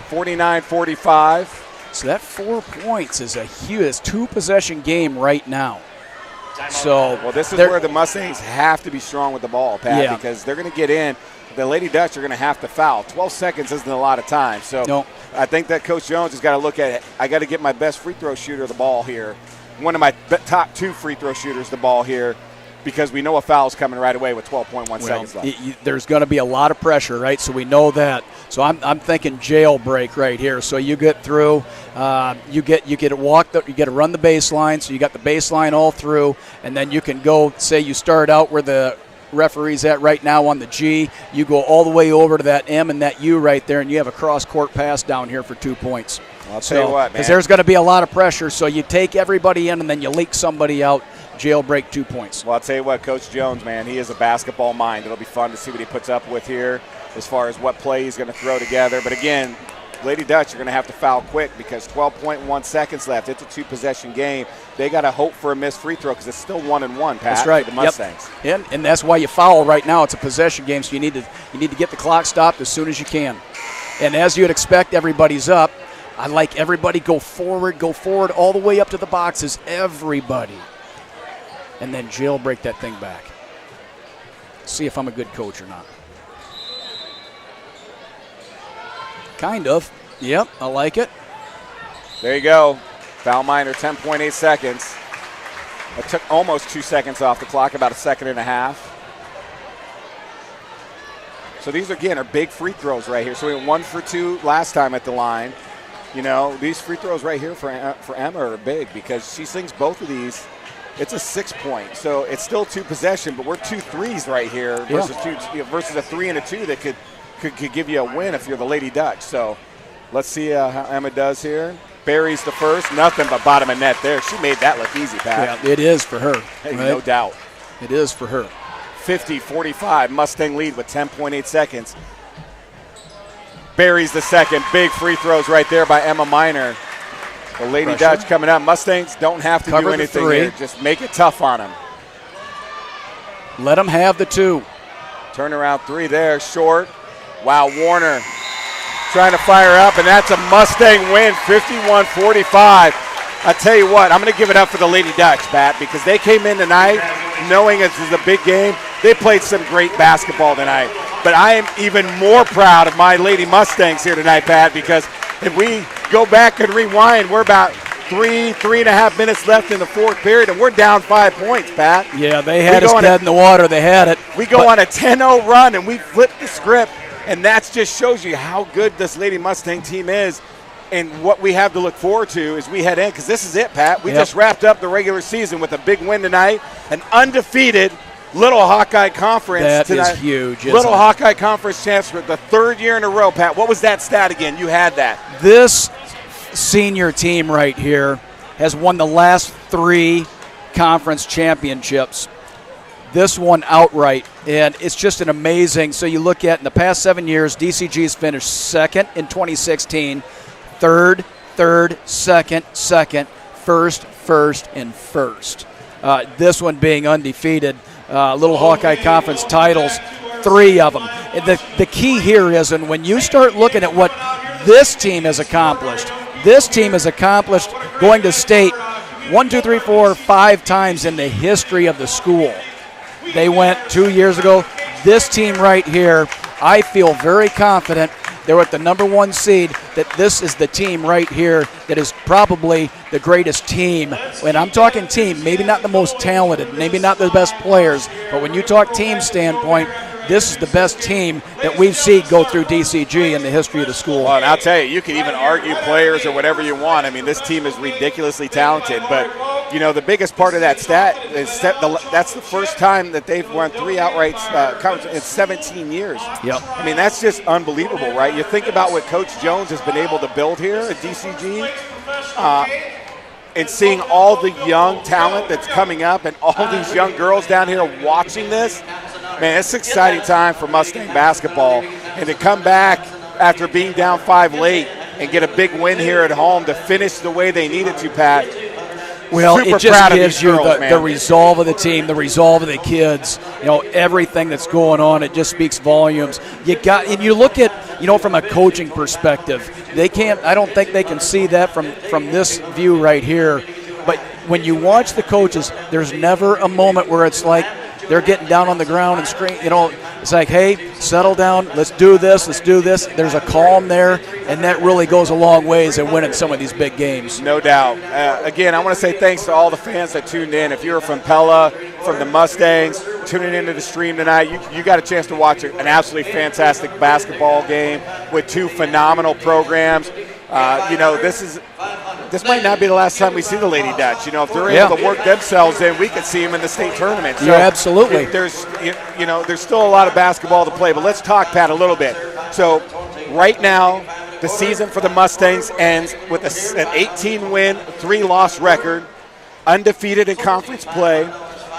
49-45. So that 4 points is a huge, two-possession game right now. So well, this is where the Mustangs have to be strong with the ball, Pat, because they're going to get in. The Lady Dutch are going to have to foul. 12 seconds isn't a lot of time. So I think that Coach Jones has got to look at it. I got to get my best free throw shooter the ball here. One of my top 2 free throw shooters the ball here, because we know a foul's coming right away with 12.1 seconds left. There's going to be a lot of pressure, right? So we know that. So I'm thinking jailbreak right here. So you get through, you get to walk, you get to run the baseline. So you got the baseline all through, and then you can go. Say you start out where the referee's at right now on the G. You go all the way over to that M and that U right there, and you have a cross-court pass down here for 2 points. I'll tell you what, man. Because there's going to be a lot of pressure. So you take everybody in, and then you leak somebody out. Jailbreak 2 points. Well, I'll tell you what, Coach Jones, man, he is a basketball mind. It'll be fun to see what he puts up with here as far as what play he's going to throw together. But again, Lady Dutch are going to have to foul quick because 12.1 seconds left. It's a 2-possession game. They got to hope for a missed free throw because it's still 1-1, Pat. That's right. For the Mustangs. Yep. And that's why you foul right now. It's a possession game, so you need to get the clock stopped as soon as you can. And as you'd expect, everybody's up. I like everybody go forward all the way up to the boxes. Everybody. And then jailbreak that thing back. See if I'm a good coach or not. Kind of. Yep, I like it. There you go. Foul minor, 10.8 seconds. It took almost 2 seconds off the clock, about a second and a half. So these, again, are big free throws right here. So we went 1 for 2 last time at the line. You know, these free throws right here for Emma are big because she sings both of these. It's a 6-point, so it's still 2 possession, but we're 2 threes right here versus a 3 and a 2 that could give you a win if you're the Lady Dutch. So let's see how Emma does here. Buries the first, nothing but bottom of net there. She made that look easy, Pat. Yeah, it is for her. Hey, right? No doubt. It is for her. 50-45, Mustang lead with 10.8 seconds. Buries the second. Big free throws right there by Emma Miner. The Lady Dutch coming up. Mustangs don't have to do anything here. Just make it tough on them. Let them have the 2. Turnaround 3 there, short. Wow, Warner trying to fire up, and that's a Mustang win, 51-45. I tell you what, I'm going to give it up for the Lady Dutch, Pat, because they came in tonight knowing this is a big game. They played some great basketball tonight. But I am even more proud of my Lady Mustangs here tonight, Pat, because if we go back and rewind, we're about 3.5 minutes left in the fourth period, and we're down 5 points, Pat. Yeah, they had us dead in the water. They had it. We go on a 10-0 run, and we flip the script, and that just shows you how good this Lady Mustang team is. And what we have to look forward to as we head in, because this is it, Pat. We just wrapped up the regular season with a big win tonight, an undefeated Little Hawkeye Conference that tonight. That is huge. Little Hawkeye Conference champs for the 3rd year in a row, Pat. What was that stat again? You had that. This senior team right here has won the last 3 conference championships. This one outright, and it's just an amazing. So you look at in the past 7 years, DCG's finished 2nd in 2016, 3rd, 2nd, 1st, and 1st. This one being undefeated. Little Hawkeye Conference titles, 3 of them. And the key here is, and when you start looking at what this team has accomplished going to state 5 times in the history of the school. They went 2 years ago. This team right here, I feel very confident. They're at the number 1 seed, that this is the team right here that is probably the greatest team. When I'm talking team, maybe not the most talented, maybe not the best players, but when you talk team standpoint, this is the best team that we've seen go through DCG in the history of the school. Well, and I'll tell you, you can even argue players or whatever you want. I mean, this team is ridiculously talented, but you know, the biggest part of that stat is that's the first time that they've won 3 outright in 17 years. Yep. I mean, that's just unbelievable, right? You think about what Coach Jones has been able to build here at DCG. and seeing all the young talent that's coming up and all these young girls down here watching this, man, it's an exciting time for Mustang basketball. And to come back after being down 5 late and get a big win here at home to finish the way they needed to, Pat. Well, Super it just proud of gives these you girls, the resolve of the team, the resolve of the kids. Everything that's going on. It just speaks volumes. And you look at, from a coaching perspective, they can't. I don't think they can see that from this view right here. But when you watch the coaches, there's never a moment where it's like they're getting down on the ground and screaming. It's like, hey, settle down. Let's do this. Let's do this. There's a calm there, and that really goes a long ways in winning some of these big games. No doubt. Again, I want to say thanks to all the fans that tuned in. If you're from Pella, from the Mustangs, tuning into the stream tonight, you got a chance to watch an absolutely fantastic basketball game with 2 phenomenal programs. This might not be the last time we see the Lady Dutch. If they're able to work themselves in, we could see them in the state tournament. So absolutely. There's still a lot of basketball to play, but let's talk, Pat, a little bit. So right now, the season for the Mustangs ends with an 18-win, 3-loss record, undefeated in conference play.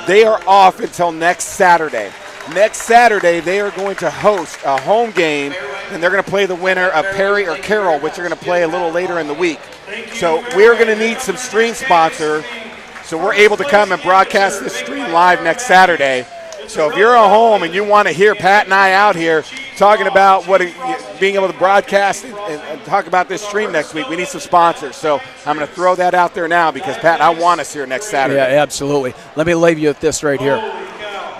They are off until next Saturday. Next Saturday, they are going to host a home game, and they're going to play the winner of Perry or Carroll, which are going to play a little later in the week. So we're going to need some stream sponsor, so we're able to come and broadcast this stream live next Saturday. So if you're at home and you want to hear Pat and I out here talking about being able to broadcast and talk about this stream next week, we need some sponsors. So I'm going to throw that out there now because, Pat, I want us here next Saturday. Yeah, absolutely. Let me leave you with this right here.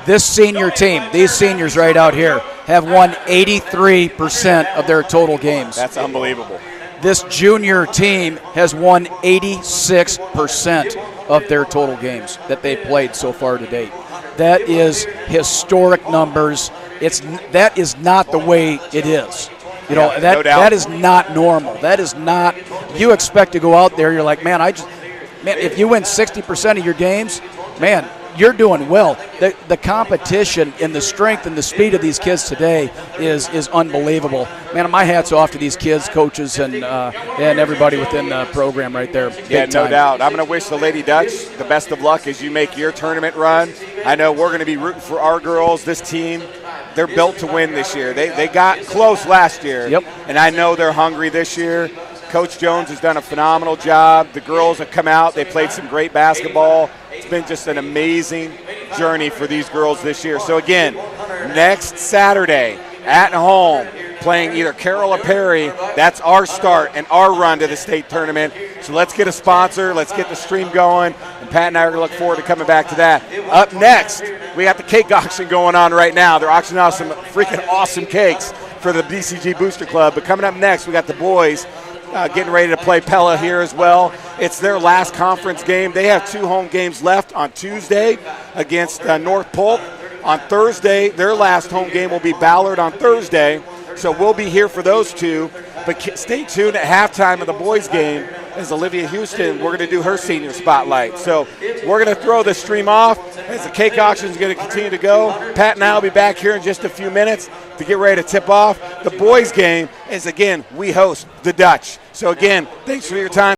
This senior team, these seniors right out here, have won 83% of their total games. That's unbelievable. This junior team has won 86% of their total games that they've played so far to date. That is historic numbers. That is not the way it is. No doubt. That is not normal. That is not. You expect to go out there. You're like, man, if you win 60% of your games, man, you're doing well. The competition and the strength and the speed of these kids today is unbelievable. Man, my hat's off to these kids, coaches, and everybody within the program right there. Yeah, no doubt. I'm going to wish the Lady Dutch the best of luck as you make your tournament run. I know we're going to be rooting for our girls. This team, they're built to win this year. They got close last year, and I know they're hungry this year. Coach Jones has done a phenomenal job. The girls have come out. They played some great basketball. It's been just an amazing journey for these girls this year. So, again, next Saturday at home, playing either Carroll or Perry, that's our start and our run to the state tournament. So let's get a sponsor. Let's get the stream going. And Pat and I are going to look forward to coming back to that. Up next, we got the cake auction going on right now. They're auctioning off some freaking awesome cakes for the DCG Booster Club. But coming up next, we got the boys getting ready to play Pella here as well. It's their last conference game. They have 2 home games left on Tuesday against North Polk. On Thursday, their last home game will be Ballard on Thursday. So we'll be here for those 2. But stay tuned at halftime of the boys' game as Olivia Houston, we're going to do her senior spotlight. So we're going to throw the stream off as the cake auction is going to continue to go. Pat and I will be back here in just a few minutes to get ready to tip off. The boys' game is, again, we host the Dutch. So, again, thanks for your time.